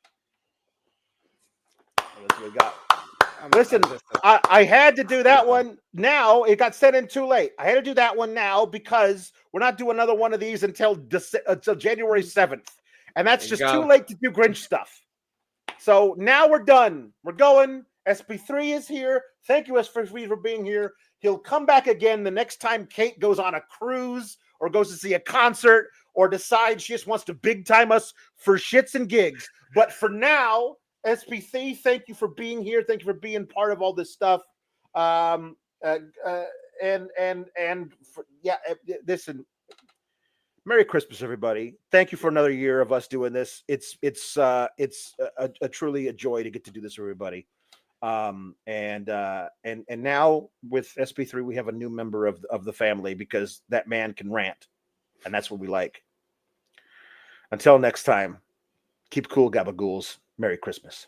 Listen, I had to do that one now. It got sent in too late. I had to do that one now because we're not doing another one of these until January 7th. And that's just too late to do Grinch stuff. So now we're done. We're going. SP3 is here. Thank you, SP3, for being here. He'll come back again the next time Kate goes on a cruise or goes to see a concert or decides she just wants to big time us for shits and gigs. But for now, SP3, thank you for being here. Thank you for being part of all this stuff. listen. Merry Christmas, everybody! Thank you for another year of us doing this. It's truly a joy to get to do this, for everybody. And now with SP3, we have a new member of the family because that man can rant, and that's what we like. Until next time, keep cool, gabagools. Merry Christmas.